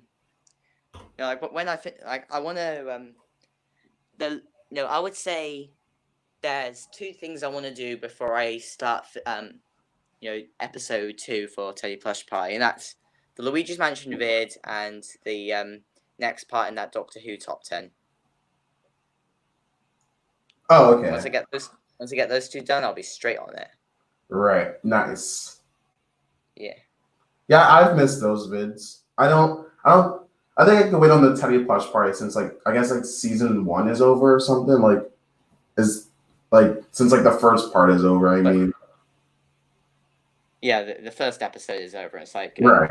Speaker 2: I want to I would say there's two things I want to do before I start episode 2 for Teddy Plush Party, and that's the Luigi's Mansion vid and the next part in that Doctor Who top 10.
Speaker 1: Oh, okay.
Speaker 2: Once I get those two done, I'll be straight on it.
Speaker 1: Right. Nice.
Speaker 2: Yeah.
Speaker 1: Yeah, I've missed those vids. I think I can wait on the Teddy Plush Party since like I guess like season 1 is over or something. Since like the first part is over. I mean.
Speaker 2: Yeah, the first episode is over. It's like
Speaker 1: right.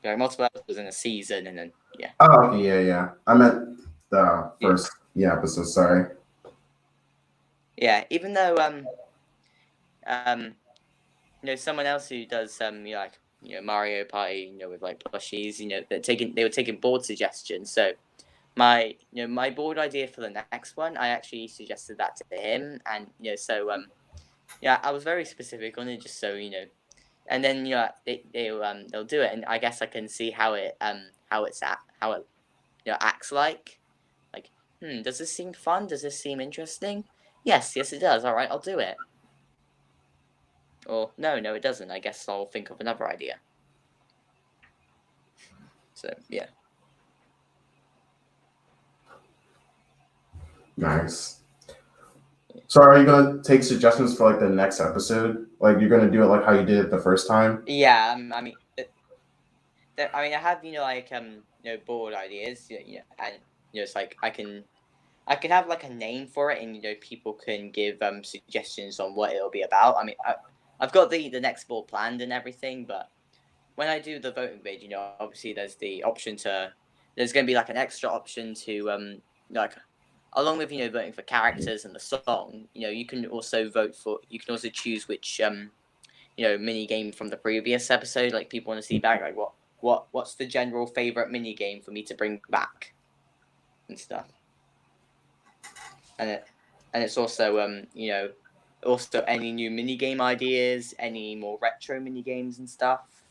Speaker 2: There are multiple episodes in a season, and then yeah.
Speaker 1: Oh, yeah. I meant the first episode. Sorry.
Speaker 2: Yeah, even though someone else who does Mario Party, with like plushies, they were taking board suggestions. So my board idea for the next one, I actually suggested that to him, and so yeah, I was very specific on it, just so and then they'll do it, and I guess I can see how it acts like does this seem fun? Does this seem interesting? Yes, it does. All right, I'll do it. Or no, it doesn't. I guess I'll think of another idea. So yeah.
Speaker 1: Nice. So are you gonna take suggestions for like the next episode? Like you're gonna do it like how you did it the first time?
Speaker 2: Yeah, I have board ideas, and it's like I can have like a name for it, and people can give suggestions on what it'll be about. I mean, I've got the next board planned and everything, but when I do the voting page, obviously there's going to be like an extra option to like along with voting for characters and the song, you can also choose which mini game from the previous episode like people want to see back, like what's the general favorite mini game for me to bring back and stuff. And it's also also any new mini game ideas, any more retro mini games and stuff,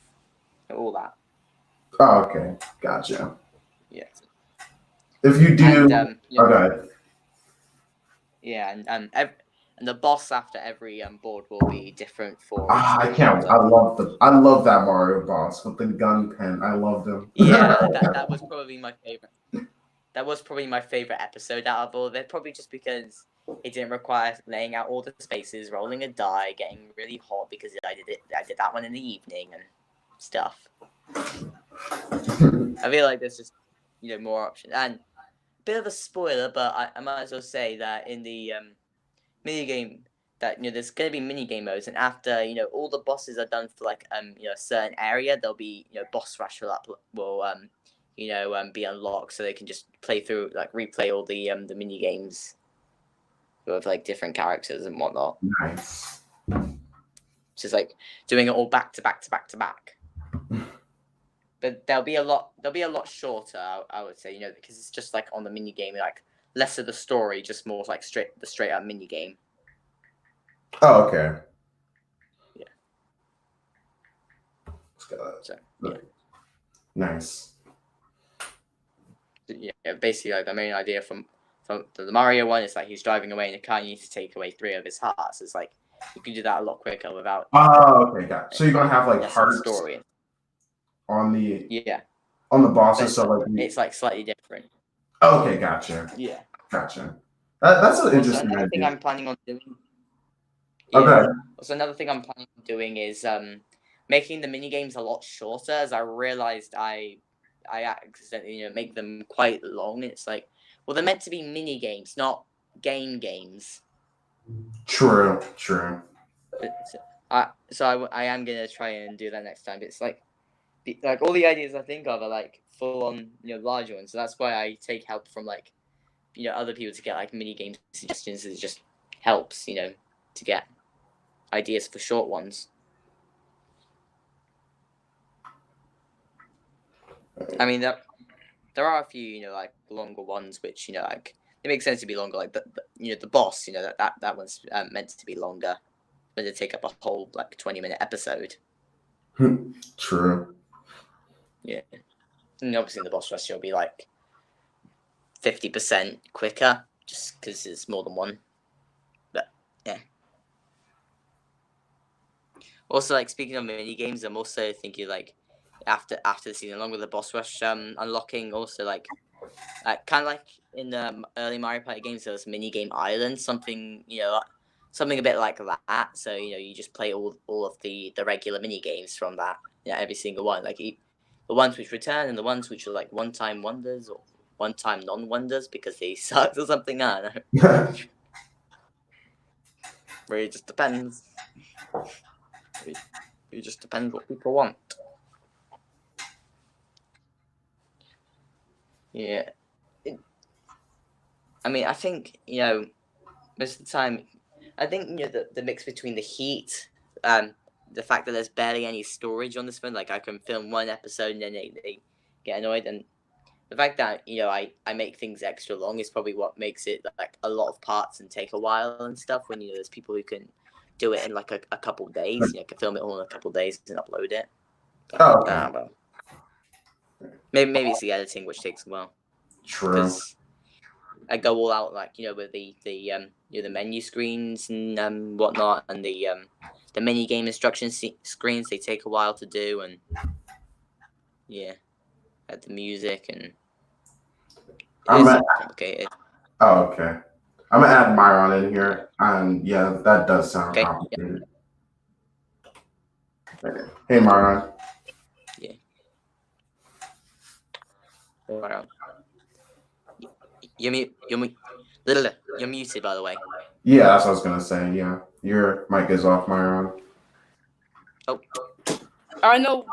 Speaker 2: all that.
Speaker 1: Oh, okay, gotcha.
Speaker 2: Yeah.
Speaker 1: If you do, okay.
Speaker 2: Yeah, and the boss after every board will be different for.
Speaker 1: I can't. I love that Mario boss with the gun pen. I loved him.
Speaker 2: Yeah, that was probably my favorite. That was probably my favorite episode out of all of it. Probably just because it didn't require laying out all the spaces, rolling a die, getting really hot because I did that one in the evening and stuff. I feel like there's just more options, and a bit of a spoiler, but I might as well say that in the mini game that there's going to be mini game modes, and after all the bosses are done for like a certain area, there'll be boss rush will be unlocked, so they can just replay all the mini games with like different characters and whatnot.
Speaker 1: Nice.
Speaker 2: Just like doing it all back to back to back to back. But they'll be a lot shorter, I would say, because it's just like on the mini game, like less of the story, just more like straight up mini game.
Speaker 1: Oh, okay.
Speaker 2: Yeah.
Speaker 1: So, yeah. Nice.
Speaker 2: Yeah, basically, like the main idea from the Mario one is like he's driving away in a car. You need to take away 3 of his hearts. It's like you can do that a lot quicker without.
Speaker 1: Oh, okay, got it. So you're gonna have like hearts
Speaker 2: story
Speaker 1: on the
Speaker 2: on
Speaker 1: the bosses, so like
Speaker 2: it's like slightly different.
Speaker 1: Okay, gotcha.
Speaker 2: Yeah,
Speaker 1: gotcha. That's an interesting
Speaker 2: another
Speaker 1: idea.
Speaker 2: thing I'm planning on doing.
Speaker 1: Okay.
Speaker 2: So another thing I'm planning on doing is making the mini games a lot shorter, as I realized I accidentally make them quite long. It's like, well, they're meant to be mini games, not games.
Speaker 1: True.
Speaker 2: So I am gonna try and do that next time. It's like all the ideas I think of are like full on larger ones. So that's why I take help from like other people to get like mini game suggestions. It just helps to get ideas for short ones. I mean, there are a few, like longer ones, which like it makes sense to be longer. Like the boss, that one's meant to be longer, but to take up a whole like 20-minute episode.
Speaker 1: True.
Speaker 2: Yeah, and obviously the boss rush will be like 50% quicker, just because it's more than one. But yeah. Also, like speaking of mini games, I'm also thinking like after the season, along with the boss rush unlocking, also like kind of like in the early Mario Party games, there was mini game island, something something a bit like that. So you just play all of the regular mini games from that. Every single one, like the ones which return and the ones which are like one-time wonders or one-time non-wonders because they sucked or something. I don't know. Really, just depends. It just depends what people want. Yeah. I mean, I think, most of the time, I think, the mix between the heat, the fact that there's barely any storage on this phone, like I can film one episode and then they get annoyed, and the fact that I make things extra long is probably what makes it like a lot of parts and take a while and stuff. When there's people who can do it in like a couple days, can film it all in a couple days and upload it. But,
Speaker 1: Oh, okay.
Speaker 2: well, maybe it's the editing which takes a while.
Speaker 1: True.
Speaker 2: Because I go all out like with the menu screens and whatnot, and the mini game instruction screens. They take a while to do, and add the music and it's complicated.
Speaker 1: Oh, okay. I'm gonna add Myron in here, and yeah, that does sound complicated. Yeah. Hey, Myron.
Speaker 2: Yeah. Myron. You're muted, by the way.
Speaker 3: Yeah, that's what I was gonna say. Yeah, your mic is off, Myron.
Speaker 2: Oh.
Speaker 4: I know.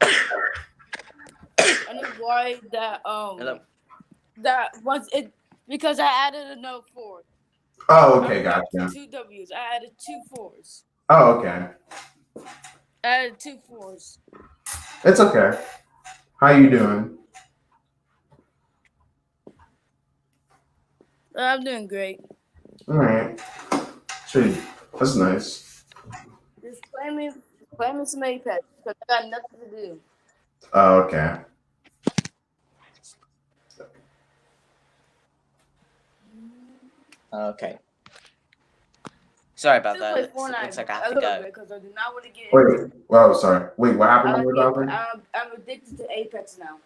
Speaker 4: I know why that
Speaker 2: Hello.
Speaker 4: that was it because I added a note 4.
Speaker 3: Oh, okay, gotcha.
Speaker 4: 2 W's. I added 2 4s.
Speaker 3: Oh, okay.
Speaker 4: I added 2 4s.
Speaker 3: It's okay. How you doing?
Speaker 4: I'm doing great.
Speaker 3: All right. Sweet. That's nice.
Speaker 4: Just play me some Apex because I got nothing to do.
Speaker 3: Oh, okay.
Speaker 2: Okay. Sorry about
Speaker 4: Still
Speaker 2: that.
Speaker 4: play Fortnite
Speaker 2: Looks like I
Speaker 4: a
Speaker 2: have to
Speaker 4: little
Speaker 2: go.
Speaker 4: bit because I do not want to get.
Speaker 3: Wait. Well, sorry. Wait, what happened with your browser?
Speaker 4: I'm addicted to Apex now.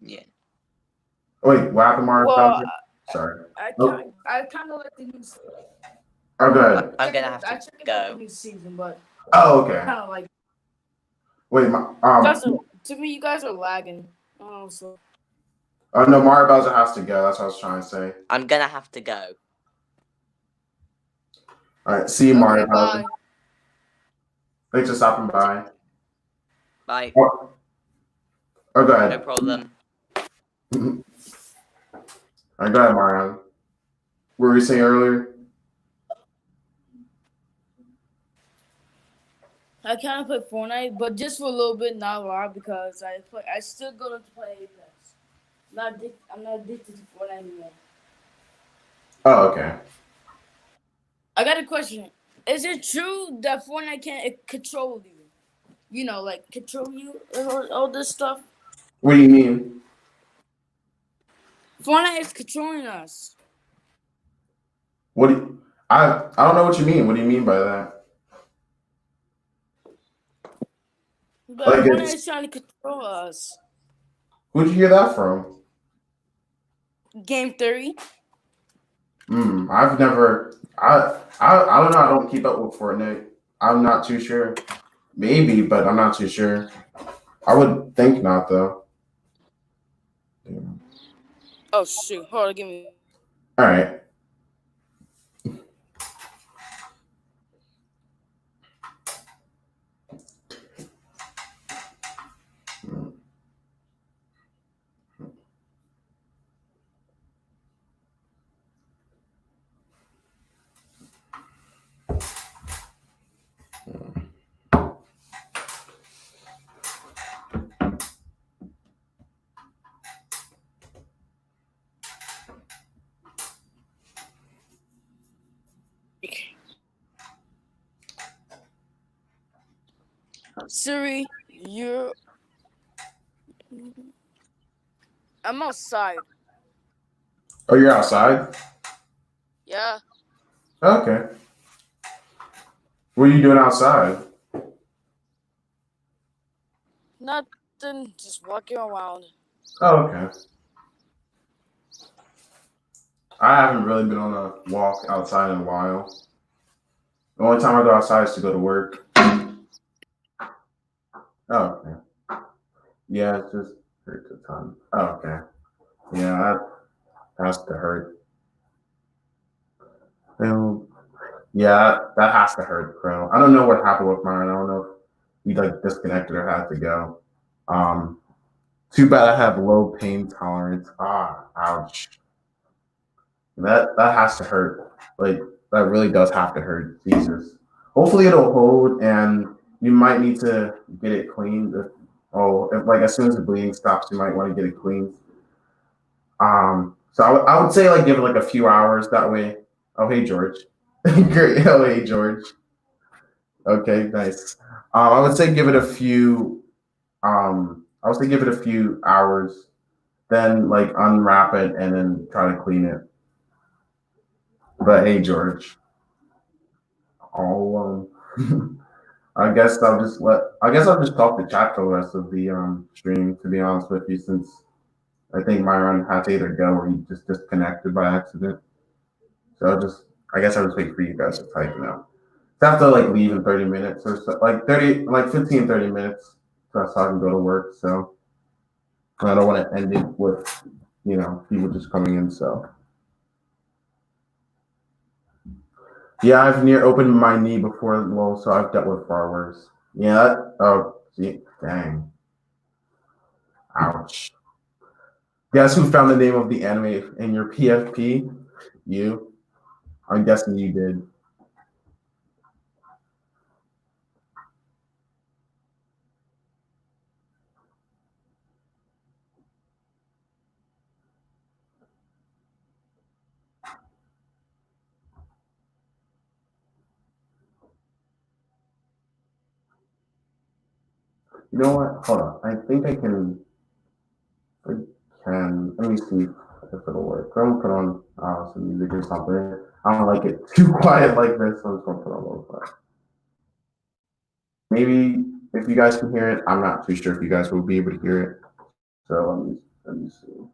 Speaker 2: Yeah.
Speaker 3: Wait, what happened, Mario?
Speaker 4: Well,
Speaker 3: Sorry.
Speaker 4: I kind of like the new season.
Speaker 3: Oh, good.
Speaker 2: I'm gonna have to go.
Speaker 4: The new season, but
Speaker 3: Oh, okay.
Speaker 4: kind of like.
Speaker 3: Wait,
Speaker 4: To me, you guys are lagging. Oh, so.
Speaker 3: Oh no, Mario Bowser has to go. That's what I was trying to say.
Speaker 2: I'm gonna have to go.
Speaker 3: All right, see you, Mario Bowser.
Speaker 4: Bye.
Speaker 3: Thanks for stopping by.
Speaker 2: Bye.
Speaker 3: Oh, go ahead.
Speaker 2: No problem.
Speaker 3: All right, go ahead, Mario. What were you saying earlier?
Speaker 4: I kind of play Fortnite, but just for a little bit, not a lot, because I still go to play Apex. I'm not addicted to Fortnite anymore.
Speaker 3: Oh, okay.
Speaker 4: I got a question. Is it true that Fortnite can't control you? You know, like control you and all this stuff?
Speaker 3: What do you mean?
Speaker 4: Fortnite is controlling us.
Speaker 3: I don't know what you mean. What do you mean by that?
Speaker 4: But
Speaker 3: Like
Speaker 4: Fortnite is trying to control us.
Speaker 3: Who'd you hear that from?
Speaker 4: Game Theory.
Speaker 3: I've never. I don't know. I don't keep up with Fortnite. I'm not too sure. Maybe, but I'm not too sure. I would think not, though. Yeah.
Speaker 4: Oh shoot! Hold on, give me.
Speaker 3: All right.
Speaker 4: Siri, I'm outside.
Speaker 3: Oh, you're outside?
Speaker 4: Yeah.
Speaker 3: Okay. What are you doing outside?
Speaker 4: Nothing. Just walking around.
Speaker 3: Oh, okay. I haven't really been on a walk outside in a while. The only time I go outside is to go to work. Oh, okay. Yeah, it just hurts a ton. Oh, okay. Yeah, that has to hurt. Yeah, that has to hurt, bro. I don't know what happened with mine. I don't know if he like disconnected or had to go. Too bad I have low pain tolerance. Ouch. That has to hurt. Like that really does have to hurt. Jesus. Hopefully it'll hold, and you might need to get it cleaned. like as soon as the bleeding stops, you might want to get it cleaned. So I would say like give it like a few hours that way. Oh hey George, great. Oh hey George. Okay, nice. I would say give it a few. I would say give it a few hours, then like unwrap it and then try to clean it. But hey George, I'll I guess I'll just talk to chat for the rest of the stream. To be honest with you, since I think Myron had to either go or he just disconnected by accident. So I guess I'll just wait for you guys to type now. So I have to like leave in 30 minutes or so, like 15, 30 minutes, so I can go to work. So I don't want to end it with, people just coming in. So yeah, I've near opened my knee before low, so I've dealt with far worse. Yeah. Oh, gee, dang. Ouch. Guess who found the name of the anime in your PFP? You. I'm guessing you did. You know what? Hold on. I think I can. Let me see if it'll work. I'm gonna put on some music or something. I don't like it too quiet like this, so I'm just gonna put on lo-fi. Maybe if you guys can hear it, I'm not too sure if you guys will be able to hear it. So let me see.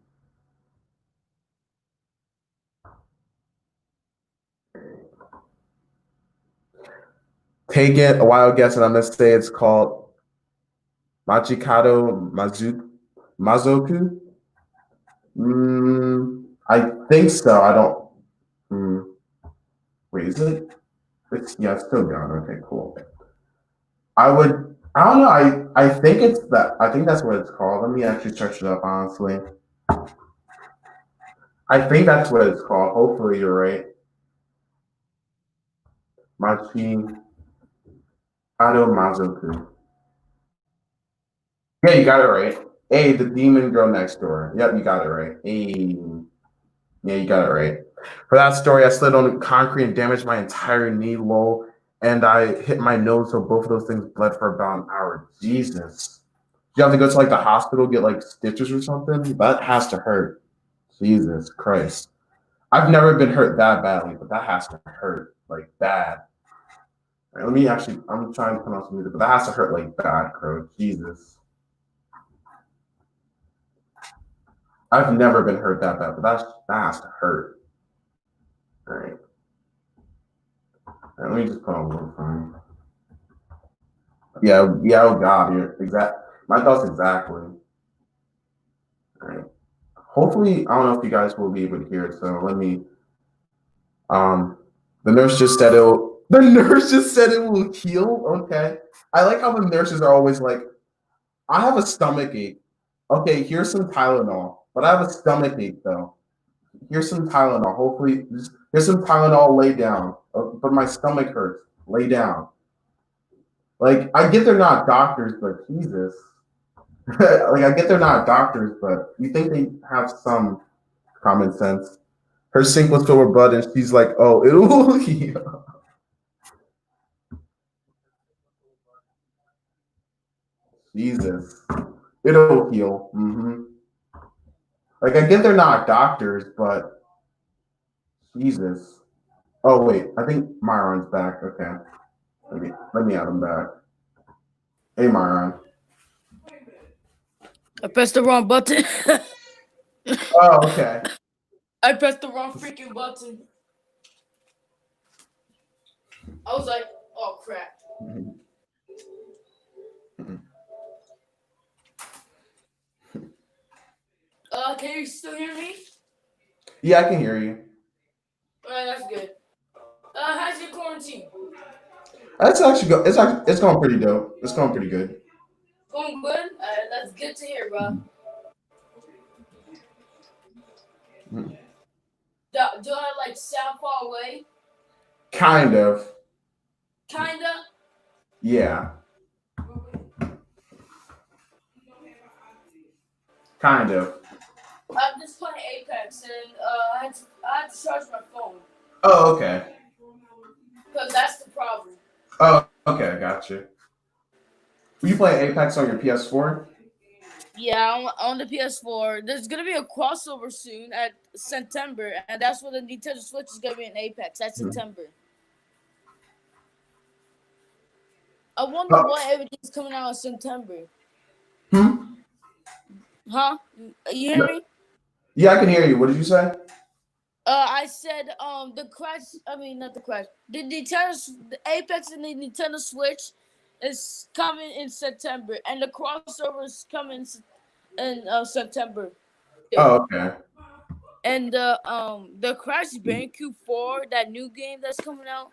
Speaker 3: Take it a wild guess, and I'm gonna say it's called Machikado Mazoku. I think so. I don't. Wait, is it? It's still gone. Okay, cool. I don't know. I think it's that. I think that's what it's called. Let me actually search it up. Honestly, I think that's what it's called. Hopefully, you're right. Machikado Mazoku. Yeah, you got it right. Hey, the demon girl next door. Yep, you got it right. Hey. Yeah, you got it right. For that story, I slid on concrete and damaged my entire knee, lol, and I hit my nose, so both of those things bled for about an hour. Jesus. You have to go to like the hospital, get like stitches or something? That has to hurt. Jesus Christ. I've never been hurt that badly, but that has to hurt like bad. Right, I'm trying to put on some music, but that has to hurt like bad, Crow. Jesus. I've never been hurt that bad, but that has to hurt. All right. Let me just put on one phone. Yeah, oh God, you're exact. My thoughts exactly. All right. Hopefully, I don't know if you guys will be able to hear it. So let me. The nurse just said it. The nurse just said it will heal. Okay. I like how the nurses are always like, I have a stomach ache. Okay, here's some Tylenol. But I have a stomach ache though. Here's some Tylenol. Hopefully, here's some Tylenol. Lay down. But my stomach hurts. Lay down. Like, I get they're not doctors, but Jesus. Like, I get they're not doctors, but you think they have some common sense. Her sink was filled with blood, and she's like, oh, it'll heal. Jesus. It'll heal. Like, I get they're not doctors, but Jesus. Oh, wait. I think Myron's back. Okay. Let me add him back. Hey, Myron.
Speaker 4: I pressed the wrong button.
Speaker 3: Oh, okay.
Speaker 4: I pressed the wrong freaking button. I was like, oh crap. Can you still hear me?
Speaker 3: Yeah, I can hear you.
Speaker 4: Alright, that's good. How's your quarantine?
Speaker 3: It's going pretty dope. It's going pretty good.
Speaker 4: Going good? That's good to hear, bro. Do I like sound far away?
Speaker 3: Kind of.
Speaker 4: Kinda?
Speaker 3: Yeah. Kind of.
Speaker 4: I'm just playing Apex, and I had to charge my phone
Speaker 3: Oh, okay.
Speaker 4: because that's the problem.
Speaker 3: Oh, okay, I got you. You play Apex on your PS4?
Speaker 4: Yeah, on the PS4. There's gonna be a crossover soon at September, and that's what the Nintendo Switch is gonna be in Apex at September. I wonder
Speaker 3: Oh,
Speaker 4: what everything's coming out in September.
Speaker 3: hmm?
Speaker 4: Huh? You hear me?
Speaker 3: Yeah, I can hear you. What did you say?
Speaker 4: I said the crash. I mean not the crash. The Apex and the Nintendo Switch is coming in September, and the crossover is coming in September.
Speaker 3: Oh, okay.
Speaker 4: And the Crash Bandicoot 4, that new game that's coming out,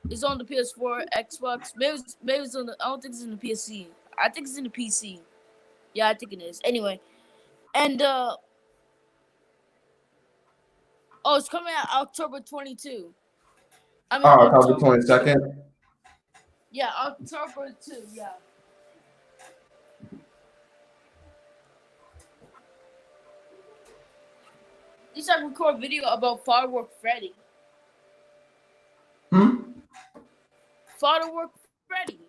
Speaker 4: is on the PS4, Xbox. Maybe it's on the. I don't think it's in the PC. I think it's in the PC. Yeah, I think it is. Anyway, and oh, it's coming out October 22. I mean
Speaker 3: Oh, October
Speaker 4: October 2.
Speaker 3: 22nd?
Speaker 4: Yeah, October 2. Yeah. This I record video about Firework Freddy.
Speaker 3: Hmm?
Speaker 4: Firework Freddy.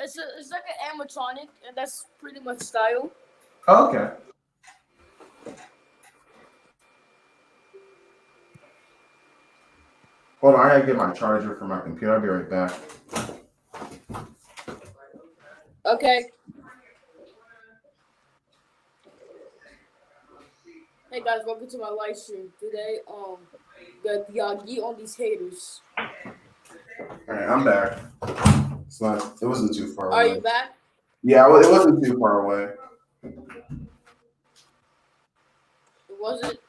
Speaker 4: It's like an animatronic, and that's pretty much style.
Speaker 3: Oh, okay. Hold on, I gotta get my charger for my computer. I'll be right back.
Speaker 4: Okay. Hey guys, welcome to my live stream today. Got the Yagi on these haters.
Speaker 3: Alright, I'm back. It wasn't too far
Speaker 4: Are
Speaker 3: away.
Speaker 4: you back?
Speaker 3: Yeah, well, it wasn't too far away.
Speaker 4: Was it?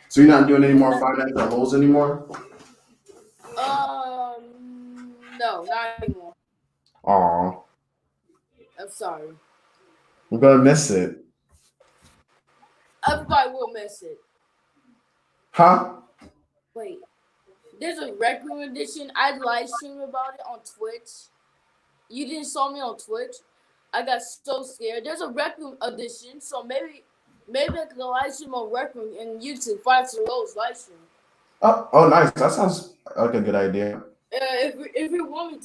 Speaker 3: So you're not doing any more finance or holes anymore?
Speaker 4: No, not anymore.
Speaker 3: Aw,
Speaker 4: I'm sorry.
Speaker 3: I'm gonna miss it.
Speaker 4: Everybody will miss it.
Speaker 3: Huh?
Speaker 4: Wait, there's a regular edition. I live stream about it on Twitch. You didn't saw me on Twitch. I got so scared. There's a regular edition, so maybe I can live stream on regular and YouTube. Find some Lowe's live stream.
Speaker 3: Oh, nice. That sounds like a good idea.
Speaker 4: If you want me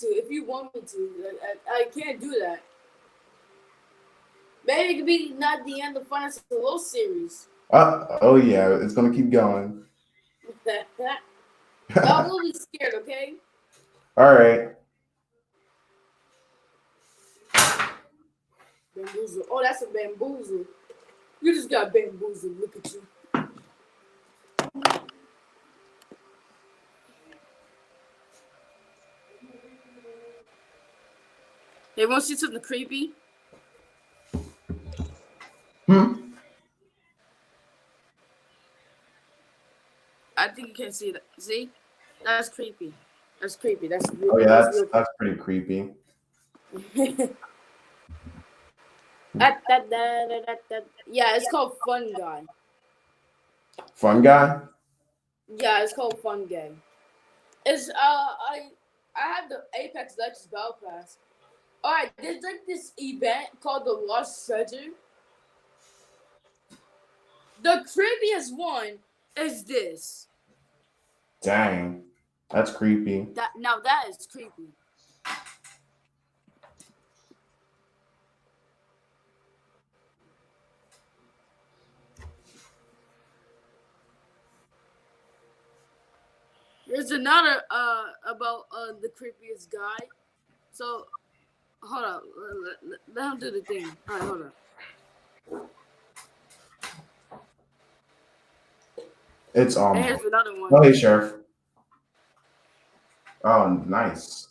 Speaker 4: to, I can't do that. Maybe it could be not the end of Finance Low series.
Speaker 3: Oh yeah, it's gonna keep going.
Speaker 4: Y'all will be scared, okay?
Speaker 3: All right.
Speaker 4: Bamboozle. Oh, that's a bamboozle. You just got bamboozled. Look at you. Hey, want to see something creepy? I think you can see that. See? That's creepy. That's creepy. That's real.
Speaker 3: Oh yeah,
Speaker 4: real.
Speaker 3: that's pretty creepy.
Speaker 4: Yeah, it's called Fun Guy.
Speaker 3: Fun guy?
Speaker 4: Yeah, it's called Fun Guy. It's I have the Apex Legends Battle Pass. Alright, there's like this event called the Lost Treasure. The creepiest one is this.
Speaker 3: Dang, that's creepy.
Speaker 4: That is creepy. There's another about the creepiest guy. So hold on, let him do the thing. All right, hold on.
Speaker 3: It's
Speaker 4: And here's another one.
Speaker 3: Oh, hey, Sheriff. Oh, nice.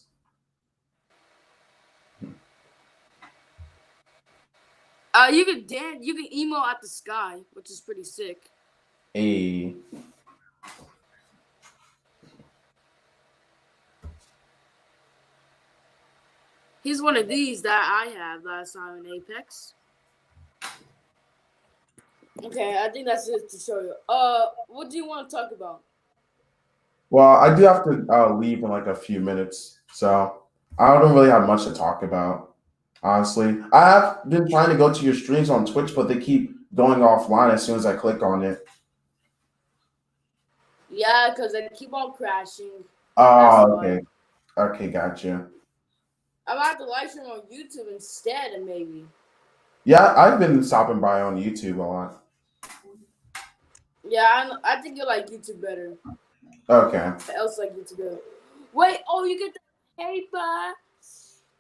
Speaker 4: You can dance. You can emo at the sky, which is pretty sick.
Speaker 3: Hey.
Speaker 4: He's one of these that I have last time in Apex. Okay, I think that's it to show you. What do you want to talk about?
Speaker 3: Well, I do have to leave in like a few minutes, so I don't really have much to talk about.
Speaker 1: Honestly, I have been trying to go to your streams on Twitch, but they keep going offline as soon as I click on it.
Speaker 4: Yeah, because I keep on crashing.
Speaker 1: Oh,
Speaker 4: That's why.
Speaker 1: okay. Okay, gotcha.
Speaker 4: I'm gonna have to live stream on YouTube instead, maybe.
Speaker 1: Yeah, I've been stopping by on YouTube a lot.
Speaker 4: Yeah, I think you like YouTube better.
Speaker 1: Okay.
Speaker 4: I also like YouTube better. Wait, oh, you get the paper.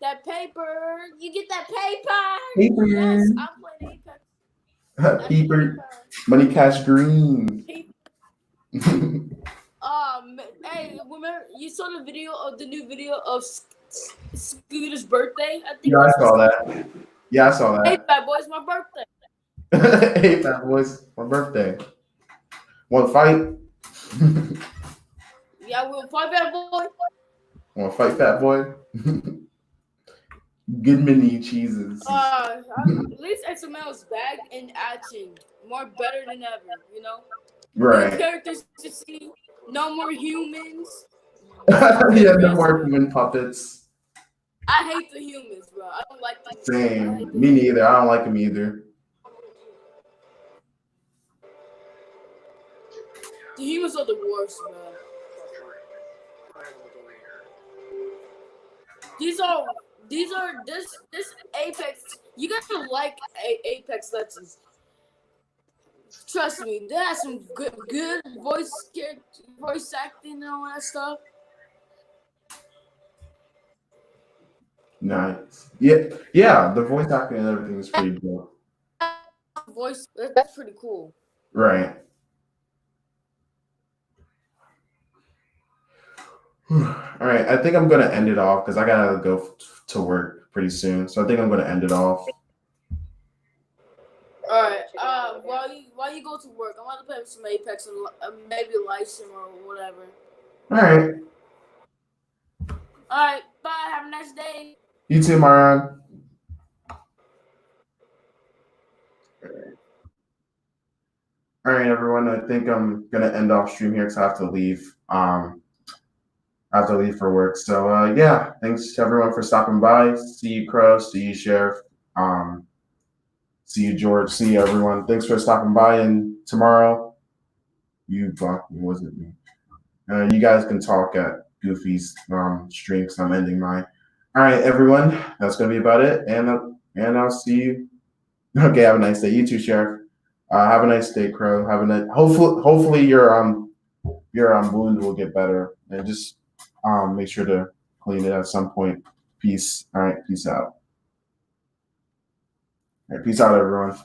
Speaker 4: That paper. You get that paper.
Speaker 1: Paper.
Speaker 4: Yes, I'm playing Apex. That
Speaker 1: Paper. Money Cash Green.
Speaker 4: Paper. Hey, remember you saw the video of the new video of Scooter's birthday? I think
Speaker 1: Yeah, I
Speaker 4: this
Speaker 1: saw
Speaker 4: was.
Speaker 1: that. Yeah, I saw
Speaker 4: Hey,
Speaker 1: that.
Speaker 4: bad boy, it's my birthday.
Speaker 1: Hey, fat boys, my birthday. Want to fight?
Speaker 4: Yeah, we'll fight, bad boy.
Speaker 1: Want to fight, fat boy? Good many cheeses.
Speaker 4: At least XML is back in action, more better than ever. You know, new
Speaker 1: Right.
Speaker 4: characters to see, no more humans.
Speaker 1: Yeah, no more human puppets.
Speaker 4: I hate the humans, bro. I don't like the
Speaker 1: Same. Me neither. I don't like them either.
Speaker 4: The humans are the worst, bro. This Apex. You gotta like Apex Legends. Trust me, they have some good voice acting and all that stuff.
Speaker 1: Nice. Yeah. The voice acting and everything is pretty cool.
Speaker 4: Voice, that's pretty cool.
Speaker 1: Right. All right. I think I'm gonna end it off because I gotta go to work pretty soon. So I think I'm gonna end it off.
Speaker 4: All right. While you go to work, I'm gonna play some Apex and maybe live stream or whatever.
Speaker 1: All right.
Speaker 4: All right. Bye. Have a nice day.
Speaker 1: You too, Maran. All right, everyone. I think I'm gonna end off stream here because I have to leave. I have to leave for work. So yeah, thanks to everyone for stopping by. See you, Crow. See you, Sheriff. See you, George. See you, everyone. Thanks for stopping by. And tomorrow, you blocked me. Wasn't me. You guys can talk at Goofy's stream because I'm ending mine. All right, everyone. That's gonna be about it. And I'll see you. Okay. Have a nice day. You too, Sheriff. Have a nice day, Crow. Have a nice. Hopefully your wound will get better. And just make sure to clean it at some point. Peace. All right. Peace out. All right. Peace out, everyone.